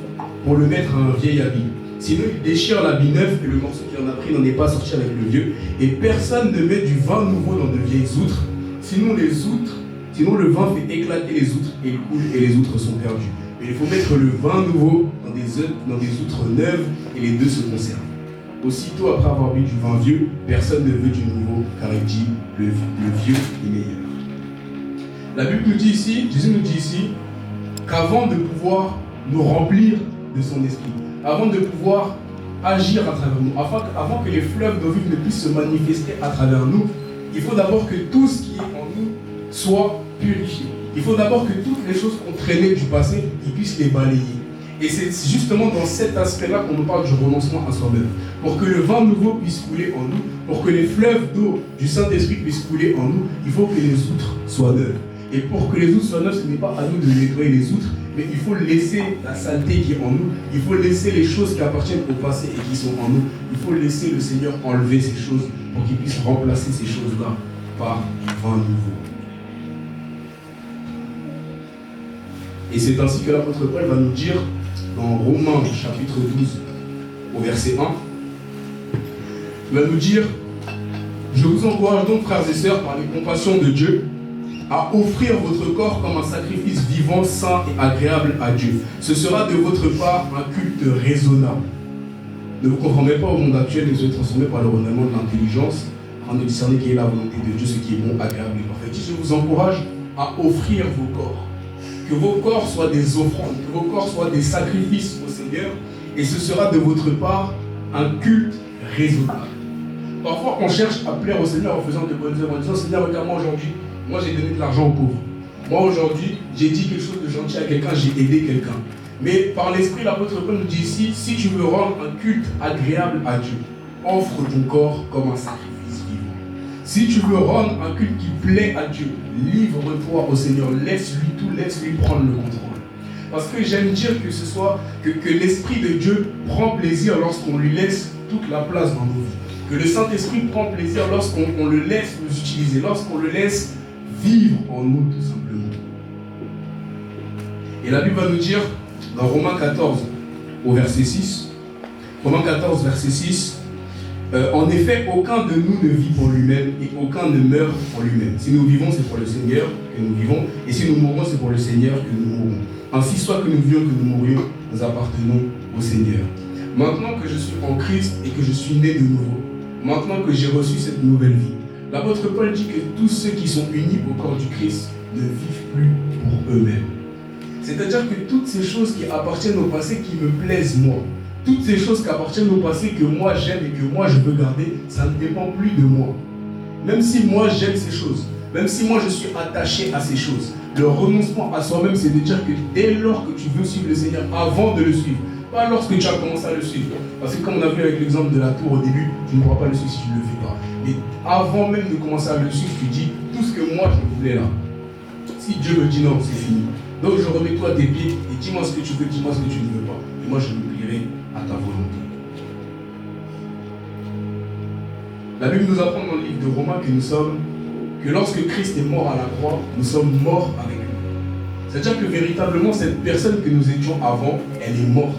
pour le mettre à un vieil habit. Sinon, il déchire l'habit neuf et le morceau qu'il en a pris n'en est pas sorti avec le vieux. Et personne ne met du vin nouveau dans de vieilles outres. Sinon, le vin fait éclater les outres et il coule et les outres sont perdues. Mais il faut mettre le vin nouveau dans des outres neuves et les deux se conservent. Aussitôt après avoir bu du vin vieux, personne ne veut du nouveau, car il dit le vieux est meilleur. La Bible nous dit ici, Jésus nous dit ici, qu'avant de pouvoir nous remplir de son esprit, avant de pouvoir agir à travers nous, avant que les fleuves de vie ne puissent se manifester à travers nous, il faut d'abord que tout ce qui est en nous soit purifié. Il faut d'abord que toutes les choses qu'on traînait du passé, ils puissent les balayer. Et c'est justement dans cet aspect-là qu'on nous parle du renoncement à soi-même. Pour que le vin nouveau puisse couler en nous, pour que les fleuves d'eau du Saint-Esprit puissent couler en nous, il faut que les outres soient neuves. Et pour que les outres soient neuves, ce n'est pas à nous de nettoyer les outres, mais il faut laisser la saleté qui est en nous, il faut laisser les choses qui appartiennent au passé et qui sont en nous, il faut laisser le Seigneur enlever ces choses pour qu'il puisse remplacer ces choses-là par vin nouveau. Et c'est ainsi que l'apôtre Paul va nous dire dans Romains chapitre 12 au verset 1, il va nous dire: je vous encourage donc, frères et sœurs, par les compassions de Dieu, à offrir votre corps comme un sacrifice vivant, saint et agréable à Dieu. Ce sera de votre part un culte raisonnable. Ne vous conformez pas au monde actuel, mais soyez transformés par le renouvellement de l'intelligence, afin de discerner quelle est la volonté de Dieu, ce qui est bon, agréable et parfait. Je vous encourage à offrir vos corps. Que vos corps soient des offrandes, que vos corps soient des sacrifices au Seigneur, et ce sera de votre part un culte raisonnable. Parfois, on cherche à plaire au Seigneur en faisant de bonnes œuvres, en disant: Seigneur, regarde-moi aujourd'hui, moi j'ai donné de l'argent aux pauvres. Moi aujourd'hui, j'ai dit quelque chose de gentil à quelqu'un, j'ai aidé quelqu'un. Mais par l'Esprit, l'apôtre Paul nous dit ici: si tu veux rendre un culte agréable à Dieu, offre ton corps comme un sacrifice vivant. Si tu veux rendre un culte qui plaît à Dieu, livre-toi au Seigneur, laisse-lui tout, laisse-lui prendre le contrôle. Parce que j'aime dire que l'Esprit de Dieu prend plaisir lorsqu'on lui laisse toute la place dans nos vies. Que le Saint-Esprit prend plaisir lorsqu'on le laisse nous utiliser, lorsqu'on le laisse vivre en nous tout simplement. Et la Bible va nous dire dans Romains 14 au verset 6, Romains 14 verset 6, en effet, aucun de nous ne vit pour lui-même et aucun ne meurt pour lui-même. Si nous vivons, c'est pour le Seigneur que nous vivons, et si nous mourons, c'est pour le Seigneur que nous mourons. Ainsi, soit que nous vivions, que nous mourions, nous appartenons au Seigneur. Maintenant que je suis en Christ et que je suis né de nouveau, maintenant que j'ai reçu cette nouvelle vie, l'apôtre Paul dit que tous ceux qui sont unis au corps du Christ ne vivent plus pour eux-mêmes. C'est-à-dire que toutes ces choses qui appartiennent au passé, qui me plaisent moi, toutes ces choses qui appartiennent au passé que moi j'aime et que moi je veux garder, ça ne dépend plus de moi. Même si moi j'aime ces choses, même si moi je suis attaché à ces choses, le renoncement à soi-même, c'est de dire que dès lors que tu veux suivre le Seigneur, avant de le suivre, pas lorsque tu as commencé à le suivre. Parce que comme on a vu avec l'exemple de la tour au début, tu ne pourras pas le suivre si tu ne le fais pas. Mais avant même de commencer à le suivre, tu dis tout ce que moi je voulais là. Si Dieu me dit non, c'est fini. Donc je remets toi à tes pieds et dis-moi ce que tu veux, dis-moi ce que tu ne veux pas. Et moi je me plierai à ta volonté. La Bible nous apprend dans le livre de Romains que lorsque Christ est mort à la croix, nous sommes morts avec lui. C'est-à-dire que véritablement cette personne que nous étions avant, elle est morte.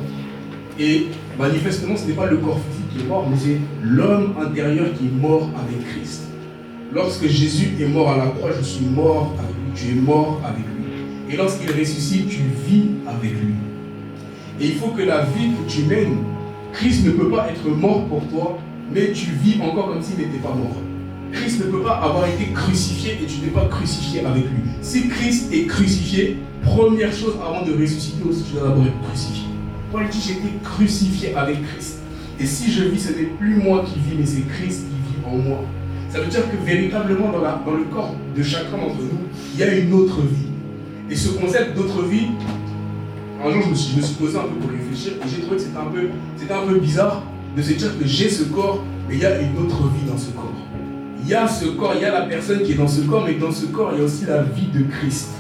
Et manifestement, ce n'est pas le corps physique qui est mort, mais c'est l'homme intérieur qui est mort avec Christ. Lorsque Jésus est mort à la croix, je suis mort avec lui, tu es mort avec lui. Et lorsqu'il ressuscite, tu vis avec lui. Et il faut que la vie que tu mènes, Christ ne peut pas être mort pour toi, mais tu vis encore comme s'il n'était pas mort. Christ ne peut pas avoir été crucifié et tu n'es pas crucifié avec lui. Si Christ est crucifié, première chose avant de ressusciter aussi, tu dois d'abord être crucifié. Paul dit: j'ai été crucifié avec Christ. Et si je vis, ce n'est plus moi qui vis, mais c'est Christ qui vit en moi. Ça veut dire que véritablement dans le corps de chacun d'entre nous, il y a une autre vie. Et ce concept d'autre vie, un jour je me suis posé un peu pour réfléchir et j'ai trouvé que c'était un peu bizarre de se dire que j'ai ce corps, mais il y a une autre vie dans ce corps. Il y a ce corps, il y a la personne qui est dans ce corps, mais dans ce corps, il y a aussi la vie de Christ.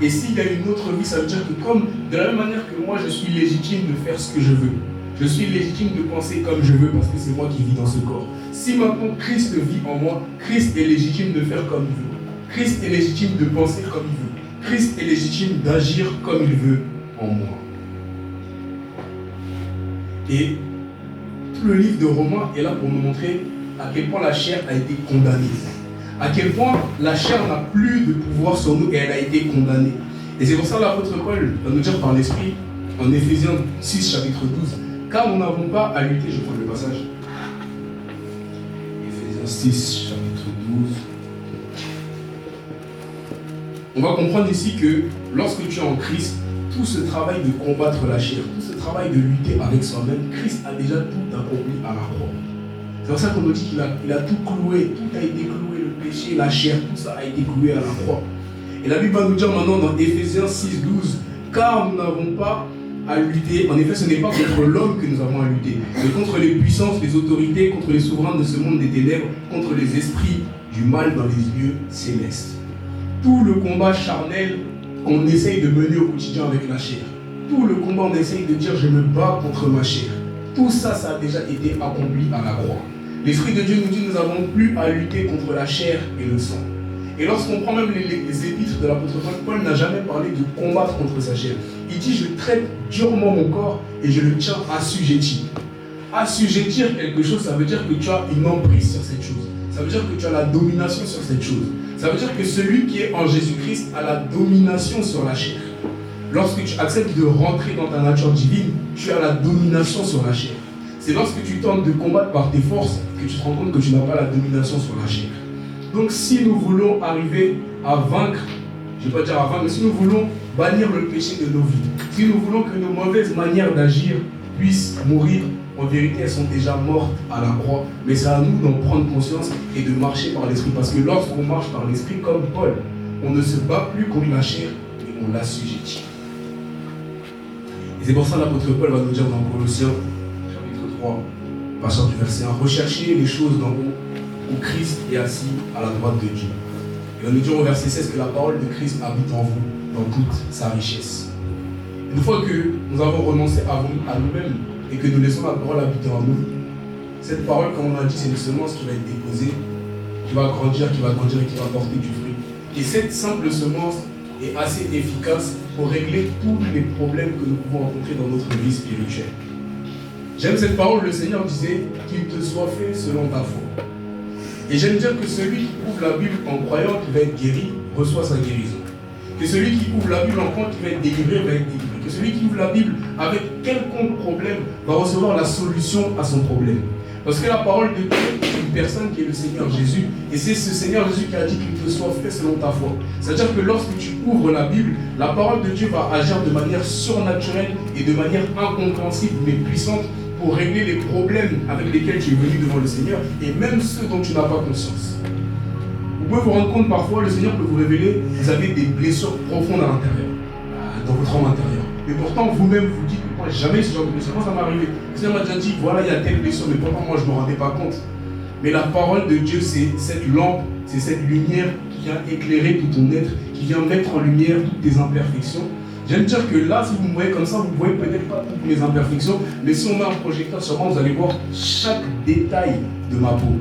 Et s'il y a une autre vie, ça veut dire que comme de la même manière que moi, je suis légitime de faire ce que je veux, je suis légitime de penser comme je veux parce que c'est moi qui vis dans ce corps. Si maintenant Christ vit en moi, Christ est légitime de faire comme il veut. Christ est légitime de penser comme il veut. Christ est légitime d'agir comme il veut en moi. Et tout le livre de Romains est là pour nous montrer à quel point la chair a été condamnée. À quel point la chair n'a plus de pouvoir sur nous et elle a été condamnée. Et c'est pour ça que l'apôtre Paul va nous dire par l'Esprit, en Éphésiens 6, chapitre 12, car nous n'avons pas à lutter, je prends le passage. Éphésiens 6, chapitre 12. On va comprendre ici que lorsque tu es en Christ, tout ce travail de combattre la chair, tout ce travail de lutter avec soi-même, Christ a déjà tout accompli à la croix. C'est pour ça qu'on nous dit qu'il a tout cloué, tout a été cloué, le péché, la chair, tout ça a été cloué à la croix. Et la Bible va nous dire maintenant dans Éphésiens 6, 12, car nous n'avons pas à lutter, en effet ce n'est pas contre l'homme que nous avons à lutter, mais contre les puissances, les autorités, contre les souverains de ce monde des ténèbres, contre les esprits du mal dans les lieux célestes. Tout le combat charnel qu'on essaye de mener au quotidien avec la chair, tout le combat on essaye de dire je me bats contre ma chair, tout ça, ça a déjà été accompli à la croix. L'Esprit de Dieu nous dit nous n'avons plus à lutter contre la chair et le sang. Et lorsqu'on prend même les épîtres de l'apôtre Paul, Paul n'a jamais parlé de combattre contre sa chair. Il dit, je traite durement mon corps et je le tiens assujetti. Assujettir quelque chose, ça veut dire que tu as une emprise sur cette chose. Ça veut dire que tu as la domination sur cette chose. Ça veut dire que celui qui est en Jésus-Christ a la domination sur la chair. Lorsque tu acceptes de rentrer dans ta nature divine, tu as la domination sur la chair. C'est lorsque tu tentes de combattre par tes forces que tu te rends compte que tu n'as pas la domination sur la chair. Donc si nous voulons arriver à vaincre, je ne vais pas dire à vaincre, mais si nous voulons bannir le péché de nos vies, si nous voulons que nos mauvaises manières d'agir puissent mourir, en vérité elles sont déjà mortes à la croix, mais c'est à nous d'en prendre conscience et de marcher par l'esprit. Parce que lorsqu'on marche par l'esprit comme Paul, on ne se bat plus contre la chair, mais on l'assujettit. Et c'est pour ça que l'apôtre Paul va nous dire dans Colossiens, chapitre 3, à partir du verset 1, recherchez les choses d'en haut, où Christ est assis à la droite de Dieu. Il va nous dire au verset 16 que la parole de Christ habite en vous, dans toute sa richesse. Une fois que nous avons renoncé à nous-mêmes et que nous laissons la parole habiter en nous, cette parole, comme on l'a dit, c'est une semence qui va être déposée, qui va grandir et qui va porter du fruit. Et cette simple semence est assez efficace pour régler tous les problèmes que nous pouvons rencontrer dans notre vie spirituelle. J'aime cette parole, le Seigneur disait qu'il te soit fait selon ta foi. Et j'aime dire que celui qui ouvre la Bible en croyant qu'il va être guéri, reçoit sa guérison. Que celui qui ouvre la Bible en croyant qu'il va être délivré, va être délivré. Que celui qui ouvre la Bible avec quelconque problème va recevoir la solution à son problème. Parce que la parole de Dieu est une personne qui est le Seigneur Jésus. Et c'est ce Seigneur Jésus qui a dit qu'il te soit fait selon ta foi. C'est-à-dire que lorsque tu ouvres la Bible, la parole de Dieu va agir de manière surnaturelle et de manière incompréhensible mais puissante pour régler les problèmes avec lesquels tu es venu devant le Seigneur et même ceux dont tu n'as pas conscience. Vous pouvez vous rendre compte parfois, le Seigneur peut vous révéler, vous avez des blessures profondes à l'intérieur, dans votre âme intérieure. Mais pourtant, vous-même, vous dites que moi, jamais ce genre de blessure. Moi, ça m'est arrivé. Le Seigneur m'a déjà dit, voilà, il y a telle blessure, mais pourtant, moi, je ne me rendais pas compte. Mais la parole de Dieu, c'est cette lampe, c'est cette lumière qui vient éclairer tout ton être, qui vient mettre en lumière toutes tes imperfections. J'aime dire que là, si vous me voyez comme ça, vous ne voyez peut-être pas toutes mes imperfections, mais si on met un projecteur sur moi, vous allez voir chaque détail de ma peau.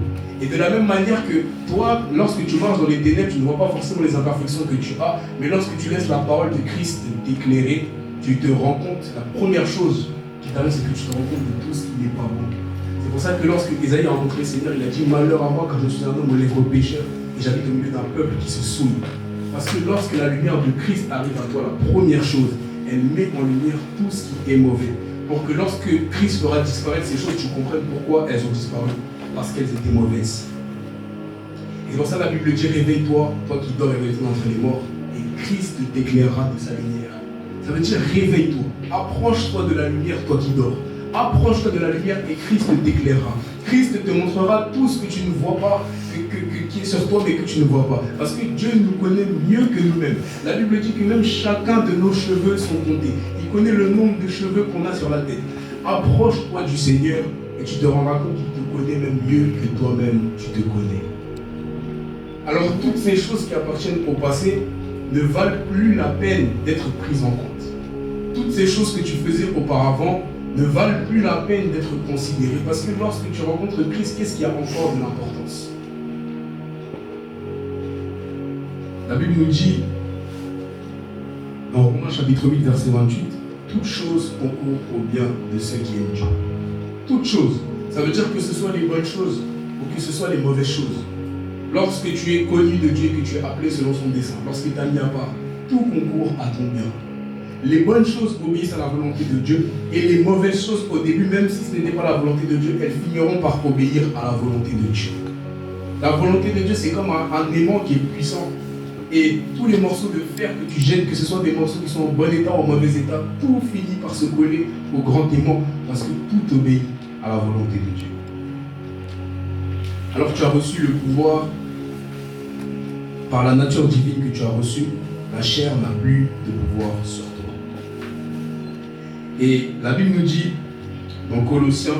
Et de la même manière que toi, lorsque tu marches dans les ténèbres, tu ne vois pas forcément les imperfections que tu as, mais lorsque tu laisses la parole de Christ t'éclairer, tu te rends compte, la première chose qui t'arrive, c'est que tu te rends compte de tout ce qui n'est pas bon. C'est pour ça que lorsque Ésaïe a rencontré le Seigneur, il a dit « Malheur à moi car je suis un homme aux lèvres pécheurs et j'habite au milieu d'un peuple qui se souille. » Parce que lorsque la lumière de Christ arrive à toi, la première chose, elle met en lumière tout ce qui est mauvais. Pour que lorsque Christ fera disparaître ces choses, tu comprennes pourquoi elles ont disparu. Parce qu'elles étaient mauvaises. Et c'est pour ça que la Bible dit, réveille-toi, toi qui dors, réveille-toi entre les morts, et Christ t'éclairera de sa lumière. Ça veut dire réveille-toi, approche-toi de la lumière, toi qui dors. Approche-toi de la lumière et Christ t'éclairera. Christ te montrera tout ce que tu ne vois pas, qui est sur toi mais que tu ne vois pas. Parce que Dieu nous connaît mieux que nous-mêmes. La Bible dit que même chacun de nos cheveux sont comptés. Il connaît le nombre de cheveux qu'on a sur la tête. Approche-toi du Seigneur et tu te rendras compte qu'il te connaît même mieux que toi-même tu te connais. Alors toutes ces choses qui appartiennent au passé ne valent plus la peine d'être prises en compte. Toutes ces choses que tu faisais auparavant ne valent plus la peine d'être considérées. Parce que lorsque tu rencontres Christ, qu'est-ce qui a encore de l'importance? La Bible nous dit, dans Romains chapitre 8, verset 28, « Toutes choses concourent au bien de ceux qui aiment Dieu. » Toutes choses. Ça veut dire que ce soit les bonnes choses ou que ce soit les mauvaises choses. Lorsque tu es connu de Dieu, que tu es appelé selon son dessein, lorsqu'il t'a mis à part, tout concourt à ton bien. Les bonnes choses obéissent à la volonté de Dieu et les mauvaises choses au début, même si ce n'était pas la volonté de Dieu, elles finiront par obéir à la volonté de Dieu. La volonté de Dieu, c'est comme un aimant qui est puissant. Et tous les morceaux de fer que tu jettes, que ce soit des morceaux qui sont en bon état ou en mauvais état, tout finit par se coller au grand aimant parce que tout obéit à la volonté de Dieu. Alors que tu as reçu le pouvoir par la nature divine que tu as reçue, la chair n'a plus de pouvoir sur toi. Et la Bible nous dit dans Colossiens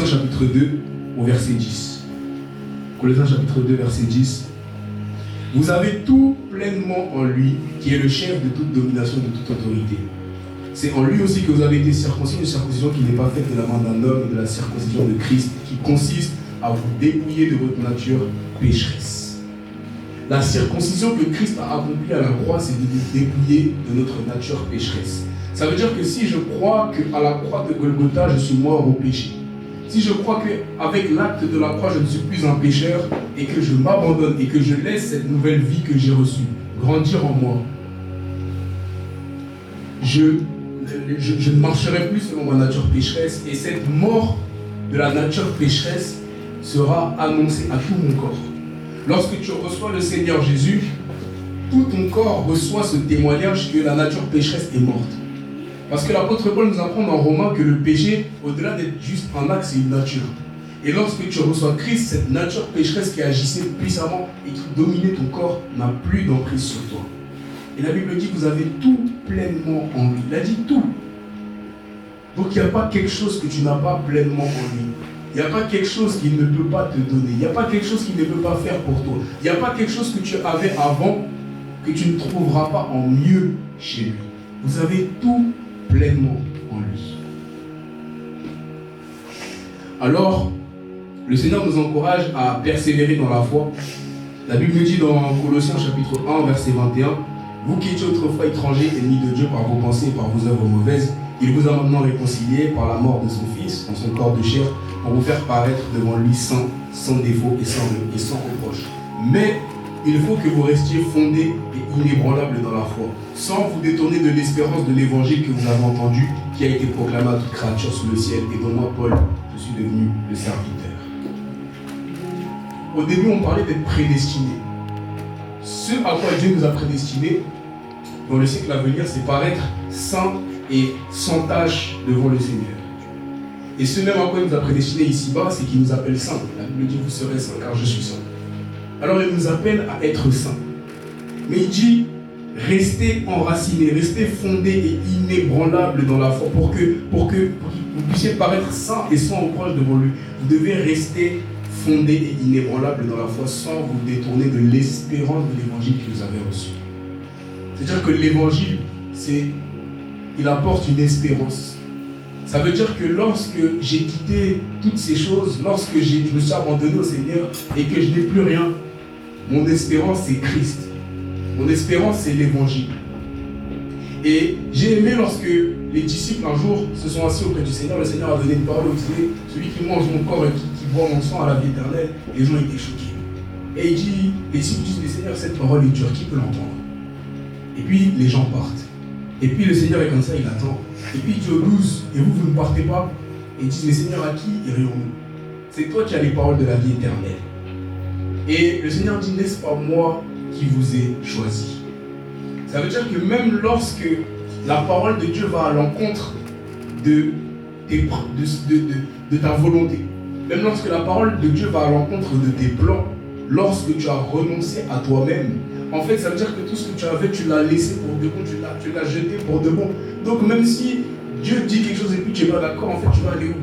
chapitre 2 au verset 10. Colossiens chapitre 2 verset 10. Vous avez tout pleinement en lui, qui est le chef de toute domination, de toute autorité. C'est en lui aussi que vous avez été circoncis, une circoncision qui n'est pas faite de la main d'un homme, mais de la circoncision de Christ, qui consiste à vous dépouiller de votre nature pécheresse. La circoncision que Christ a accomplie à la croix, c'est de nous dépouiller de notre nature pécheresse. Ça veut dire que si je crois qu'à la croix de Golgotha, je suis mort au péché, si je crois qu'avec l'acte de la croix, je ne suis plus un pécheur et que je m'abandonne et que je laisse cette nouvelle vie que j'ai reçue grandir en moi, je ne marcherai plus selon ma nature pécheresse et cette mort de la nature pécheresse sera annoncée à tout mon corps. Lorsque tu reçois le Seigneur Jésus, tout ton corps reçoit ce témoignage que la nature pécheresse est morte. Parce que l'apôtre Paul nous apprend dans Romains que le péché, au-delà d'être juste un acte, c'est une nature. Et lorsque tu reçois Christ, cette nature pécheresse qui agissait puissamment et qui dominait ton corps n'a plus d'emprise sur toi. Et la Bible dit que vous avez tout pleinement en lui. Il a dit tout. Donc il n'y a pas quelque chose que tu n'as pas pleinement en lui. Il n'y a pas quelque chose qu'il ne peut pas te donner. Il n'y a pas quelque chose qu'il ne peut pas faire pour toi. Il n'y a pas quelque chose que tu avais avant que tu ne trouveras pas en mieux chez lui. Vous avez tout pleinement en lui. Alors, le Seigneur nous encourage à persévérer dans la foi. La Bible dit dans Colossiens chapitre 1, verset 21, « Vous qui étiez autrefois étrangers, ennemis de Dieu par vos pensées et par vos œuvres mauvaises, il vous a maintenant réconciliés par la mort de son Fils, dans son corps de chair, pour vous faire paraître devant lui sans défaut et sans reproche. Mais il faut que vous restiez fondés et inébranlables dans la foi, sans vous détourner de l'espérance de l'évangile que vous avez entendu, qui a été proclamé à toute créature sous le ciel, et dont moi, Paul, je suis devenu le serviteur. » Au début, on parlait d'être prédestiné. Ce à quoi Dieu nous a prédestinés, dans le siècle à venir, c'est paraître saint et sans tâche devant le Seigneur. Et ce même à quoi il nous a prédestinés ici-bas, c'est qu'il nous appelle saints. La Bible dit, vous serez saints, car je suis saint. Alors il nous appelle à être saints. Mais il dit, restez enracinés, restez fondés et inébranlables dans la foi pour que vous puissiez paraître saints et sans reproche devant lui. Vous devez rester fondés et inébranlables dans la foi sans vous détourner de l'espérance de l'évangile que vous avez reçu. C'est-à-dire que l'évangile, il apporte une espérance. Ça veut dire que lorsque j'ai quitté toutes ces choses, lorsque je me suis abandonné au Seigneur et que je n'ai plus rien, mon espérance c'est Christ. Mon espérance c'est l'évangile. Et j'ai aimé lorsque les disciples un jour se sont assis auprès du Seigneur, le Seigneur a donné une parole, vous savez, celui qui mange mon corps et qui boit mon sang à la vie éternelle, les gens étaient choqués. Et il dit, les disciples disent, mais Seigneur, cette parole est dure, qui peut l'entendre? Et puis les gens partent. Et puis le Seigneur est comme ça, il attend. Et puis il dit aux 12, et vous ne partez pas? Et il dit, mais Seigneur, à qui irions-nous? C'est toi qui as les paroles de la vie éternelle. Et le Seigneur dit, n'est-ce pas moi qui vous ai choisi? Ça veut dire que même lorsque la parole de Dieu va à l'encontre de ta volonté, même lorsque la parole de Dieu va à l'encontre de tes plans, lorsque tu as renoncé à toi-même, en fait, ça veut dire que tout ce que tu avais, tu l'as laissé pour de bon, tu l'as jeté pour de bon. Donc même si Dieu dit quelque chose et puis tu n'es pas d'accord, en fait, tu vas aller où?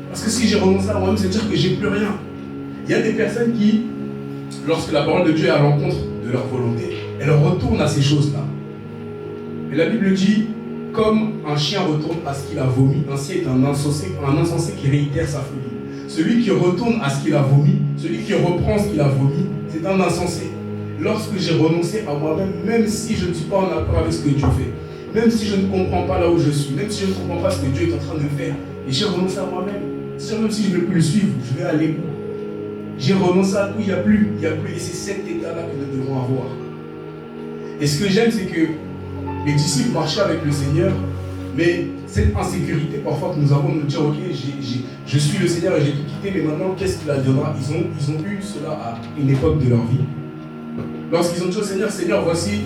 Parce que si j'ai renoncé à moi-même, ça veut dire que j'ai plus rien. Il y a des personnes qui, lorsque la parole de Dieu est à l'encontre de leur volonté, elles retournent à ces choses-là. Mais la Bible dit, comme un chien retourne à ce qu'il a vomi, ainsi est un insensé qui réitère sa folie. Celui qui retourne à ce qu'il a vomi, celui qui reprend ce qu'il a vomi, c'est un insensé. Lorsque j'ai renoncé à moi-même, même si je ne suis pas en accord avec ce que Dieu fait, même si je ne comprends pas là où je suis, même si je ne comprends pas ce que Dieu est en train de faire, et j'ai renoncé à moi-même, même si je ne veux plus le suivre, je vais aller où? J'ai renoncé à tout, il n'y a plus, et c'est cet état-là que nous devons avoir. Et ce que j'aime, c'est que les disciples marchaient avec le Seigneur, mais cette insécurité parfois que nous avons de nous dire, ok, je suis le Seigneur et j'ai tout quitté, mais maintenant qu'est-ce qu'il adviendra? Ils ont eu cela à une époque de leur vie. Lorsqu'ils ont dit au Seigneur, Seigneur, voici,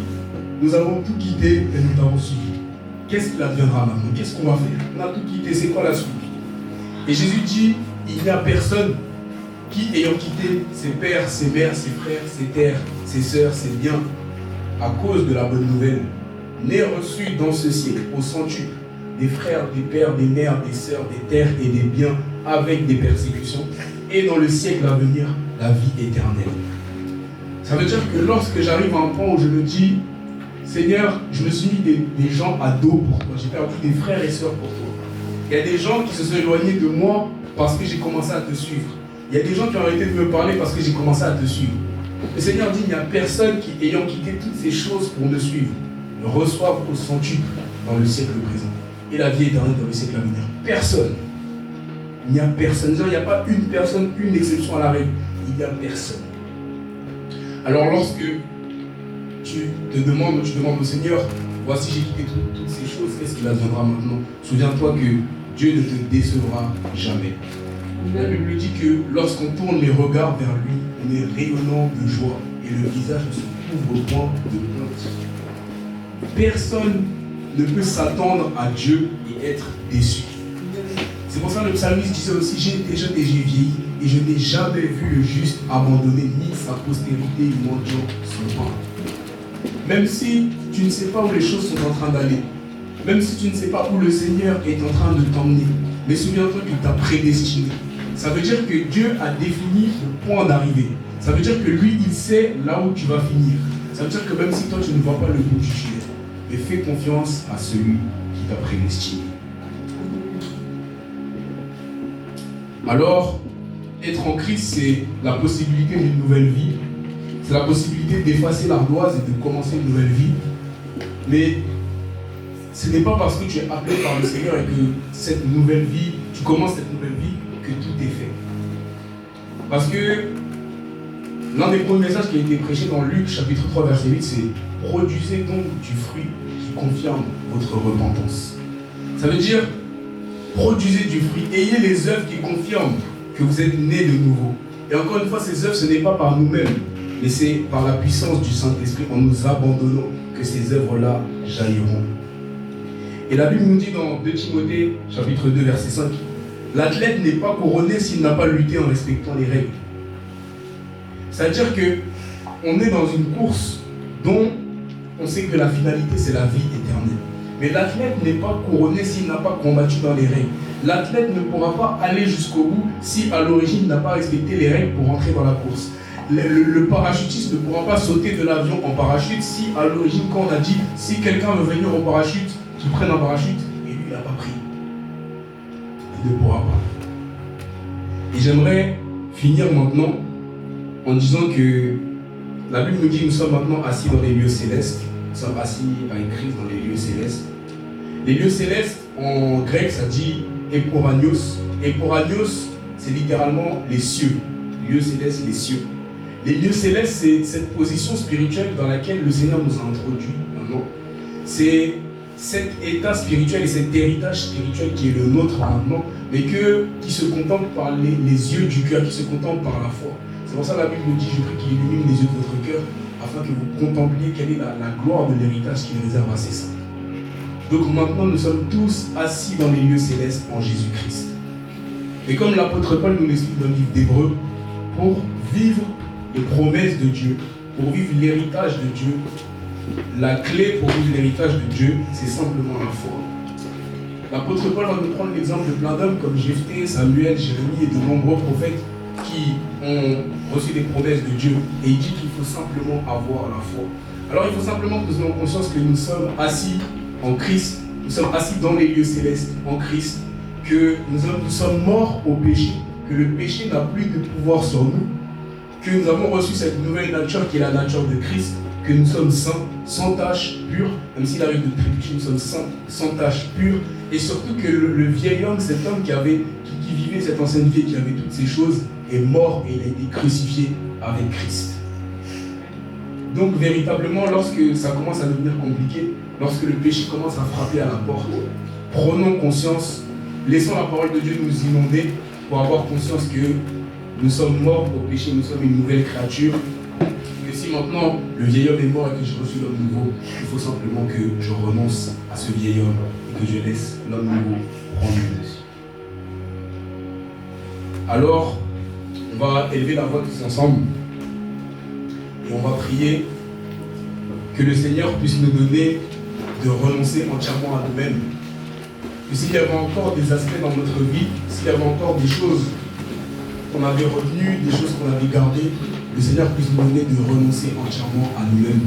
nous avons tout quitté et nous t'avons suivi. Qu'est-ce qu'il adviendra maintenant? Qu'est-ce qu'on va faire? On a tout quitté, c'est quoi la suite? Et Jésus dit, il n'y a personne qui, ayant quitté ses pères, ses mères, ses frères, ses terres, ses sœurs, ses biens, à cause de la bonne nouvelle, n'ait reçu dans ce siècle, au centuple, des frères, des pères, des mères, des sœurs, des terres et des biens avec des persécutions, et dans le siècle à venir, la vie éternelle. Ça veut dire que lorsque j'arrive à un point où je me dis, Seigneur, je me suis mis des gens à dos pour toi, j'ai perdu des frères et sœurs pour toi. Il y a des gens qui se sont éloignés de moi parce que j'ai commencé à te suivre. Il y a des gens qui ont arrêté de me parler parce que j'ai commencé à te suivre. Le Seigneur dit, il n'y a personne qui, ayant quitté toutes ces choses pour me suivre, ne reçoive au centuple dans le siècle présent. Et la vie éternelle dans le siècle à venir. Personne. Il n'y a personne. Il n'y a pas une personne, une exception à la règle. Il n'y a personne. Alors lorsque tu demandes au Seigneur, voici j'ai quitté toutes ces choses, qu'est-ce qu'il adviendra maintenant? Souviens-toi que Dieu ne te décevra jamais. La Bible dit que lorsqu'on tourne les regards vers lui, on est rayonnant de joie et le visage ne se couvre point de honte. Personne ne peut s'attendre à Dieu et être déçu. C'est pour ça que le psalmiste disait aussi, j'ai été jeune et j'ai vieilli et je n'ai jamais vu le juste abandonné ni sa postérité mendiant son pain. Même si tu ne sais pas où les choses sont en train d'aller, même si tu ne sais pas où le Seigneur est en train de t'emmener, mais souviens-toi qu'il t'a prédestiné. Ça veut dire que Dieu a défini le point d'arrivée. Ça veut dire que lui, il sait là où tu vas finir. Ça veut dire que même si toi, tu ne vois pas le bout du tunnel, mais fais confiance à celui qui t'a prédestiné. Alors, être en Christ, c'est la possibilité d'une nouvelle vie. C'est la possibilité d'effacer l'ardoise et de commencer une nouvelle vie. Mais ce n'est pas parce que tu es appelé par le Seigneur et que cette nouvelle vie, tu commences cette nouvelle vie, que tout est fait. Parce que l'un des premiers messages qui a été prêché dans Luc chapitre 3 verset 8, c'est « Produisez donc du fruit qui confirme votre repentance ». Ça veut dire « Produisez du fruit, ayez les œuvres qui confirment que vous êtes nés de nouveau ». Et encore une fois, ces œuvres, ce n'est pas par nous-mêmes, mais c'est par la puissance du Saint-Esprit, en nous abandonnant, que ces œuvres-là jailliront. Et la Bible nous dit dans 2 Timothée chapitre 2 verset 5, l'athlète n'est pas couronné s'il n'a pas lutté en respectant les règles. C'est-à-dire qu'on est dans une course dont on sait que la finalité, c'est la vie éternelle. Mais l'athlète n'est pas couronné s'il n'a pas combattu dans les règles. L'athlète ne pourra pas aller jusqu'au bout si à l'origine il n'a pas respecté les règles pour entrer dans la course. Le parachutiste ne pourra pas sauter de l'avion en parachute si à l'origine, quand on a dit si quelqu'un veut venir au parachute, qu'il prenne un parachute, et lui il n'a pas pris. Il ne pourra pas. Et j'aimerais finir maintenant en disant que la Bible nous dit que nous sommes maintenant assis dans les lieux célestes. Nous sommes assis avec Christ dans les lieux célestes. Les lieux célestes, en grec, ça dit Eporanios. Eporanios, c'est littéralement les cieux. Les lieux célestes, les cieux. Les lieux célestes, c'est cette position spirituelle dans laquelle le Seigneur nous a introduits maintenant. C'est cet état spirituel et cet héritage spirituel qui est le nôtre maintenant, mais qui se contemple par les yeux du cœur, qui se contemple par la foi. C'est pour ça que la Bible nous dit, je prie qu'il illumine les yeux de votre cœur, afin que vous contempliez quelle est la gloire de l'héritage qu'il réserve à ses saints. Donc maintenant, nous sommes tous assis dans les lieux célestes en Jésus-Christ. Et comme l'apôtre Paul nous l'explique dans le livre d'Hébreux, pour vivre les promesses de Dieu, pour vivre l'héritage de Dieu, la clé pour vivre l'héritage de Dieu, c'est simplement la foi. L'apôtre Paul va nous prendre l'exemple de plein d'hommes comme Jephthé, Samuel, Jérémie et de nombreux prophètes qui ont reçu des promesses de Dieu. Et il dit qu'il faut simplement avoir la foi. Alors il faut simplement que nous ayons conscience que nous sommes assis en Christ, nous sommes assis dans les lieux célestes en Christ, que nous sommes morts au péché, que le péché n'a plus de pouvoir sur nous, que nous avons reçu cette nouvelle nature qui est la nature de Christ, que nous sommes saints, sans tache, purs, même s'il arrive de trébucher, nous sommes saints, sans tache, purs, et surtout que le vieil homme, cet homme qui vivait cette ancienne vie, qui avait toutes ces choses, est mort et il a été crucifié avec Christ. Donc véritablement, lorsque ça commence à devenir compliqué, lorsque le péché commence à frapper à la porte, prenons conscience, laissons la parole de Dieu nous inonder pour avoir conscience que nous sommes morts au péché, nous sommes une nouvelle créature. Que si maintenant le vieil homme est mort et que je reçois l'homme nouveau, il faut simplement que je renonce à ce vieil homme et que je laisse l'homme nouveau prendre le dessus. Alors, on va élever la voix tous ensemble et on va prier que le Seigneur puisse nous donner de renoncer entièrement à nous-mêmes. Que s'il y avait encore des aspects dans notre vie, s'il y avait encore des choses qu'on avait retenues, des choses qu'on avait gardées, le Seigneur puisse nous donner de renoncer entièrement à nous-mêmes.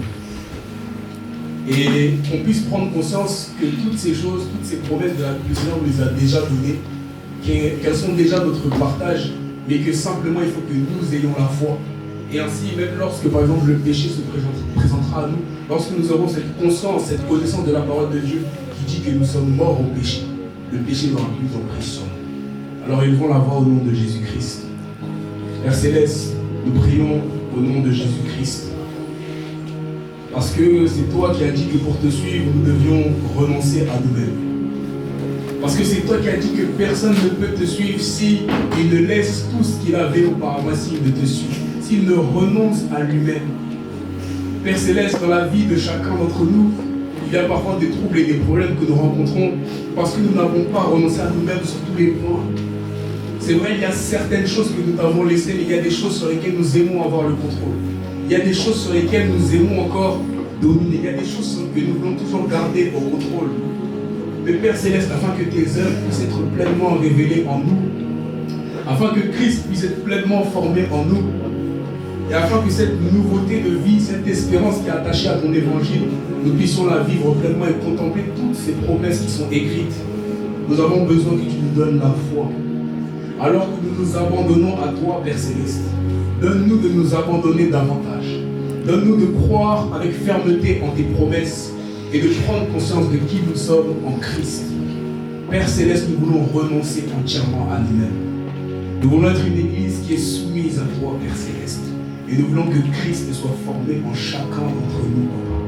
Et qu'on puisse prendre conscience que toutes ces choses, toutes ces promesses de la vie, le Seigneur nous les a déjà données, qu'elles sont déjà notre partage, mais que simplement il faut que nous ayons la foi. Et ainsi, même lorsque par exemple le péché se présentera à nous, lorsque nous aurons cette conscience, cette connaissance de la parole de Dieu qui dit que nous sommes morts au péché, le péché n'aura plus d'emprise sur nous. Alors élevons la voix au nom de Jésus-Christ. Père Céleste, nous prions au nom de Jésus-Christ. Parce que c'est toi qui as dit que pour te suivre, nous devions renoncer à nous-mêmes. Parce que c'est toi qui as dit que personne ne peut te suivre s'il ne laisse tout ce qu'il avait auparavant, s'il ne te suit, s'il ne renonce à lui-même. Père Céleste, dans la vie de chacun d'entre nous, il y a parfois des troubles et des problèmes que nous rencontrons parce que nous n'avons pas renoncé à nous-mêmes sur tous les points. C'est vrai, il y a certaines choses que nous avons laissées, mais il y a des choses sur lesquelles nous aimons avoir le contrôle. Il y a des choses sur lesquelles nous aimons encore dominer. Il y a des choses que nous voulons toujours garder au contrôle. Mais Père Céleste, afin que tes œuvres puissent être pleinement révélées en nous, afin que Christ puisse être pleinement formé en nous, et afin que cette nouveauté de vie, cette espérance qui est attachée à ton évangile, nous puissions la vivre pleinement et contempler toutes ces promesses qui sont écrites. Nous avons besoin que tu nous donnes la foi. Alors que nous nous abandonnons à toi, Père Céleste, donne-nous de nous abandonner davantage. Donne-nous de croire avec fermeté en tes promesses et de prendre conscience de qui nous sommes en Christ. Père Céleste, nous voulons renoncer entièrement à nous-mêmes. Nous voulons être une église qui est soumise à toi, Père Céleste. Et nous voulons que Christ soit formé en chacun d'entre nous, Papa.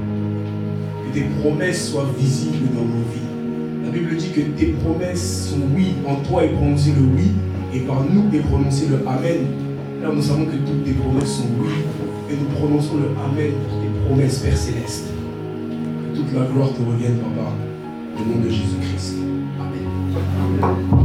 Que tes promesses soient visibles dans nos vies. La Bible dit que tes promesses sont oui, en toi est prononcé le oui, et par nous est prononcé le Amen. Là, nous savons que toutes tes promesses sont oui, et nous prononçons le Amen pour tes promesses, Père Céleste. Que toute la gloire te revienne, Papa, au nom de Jésus-Christ. Amen.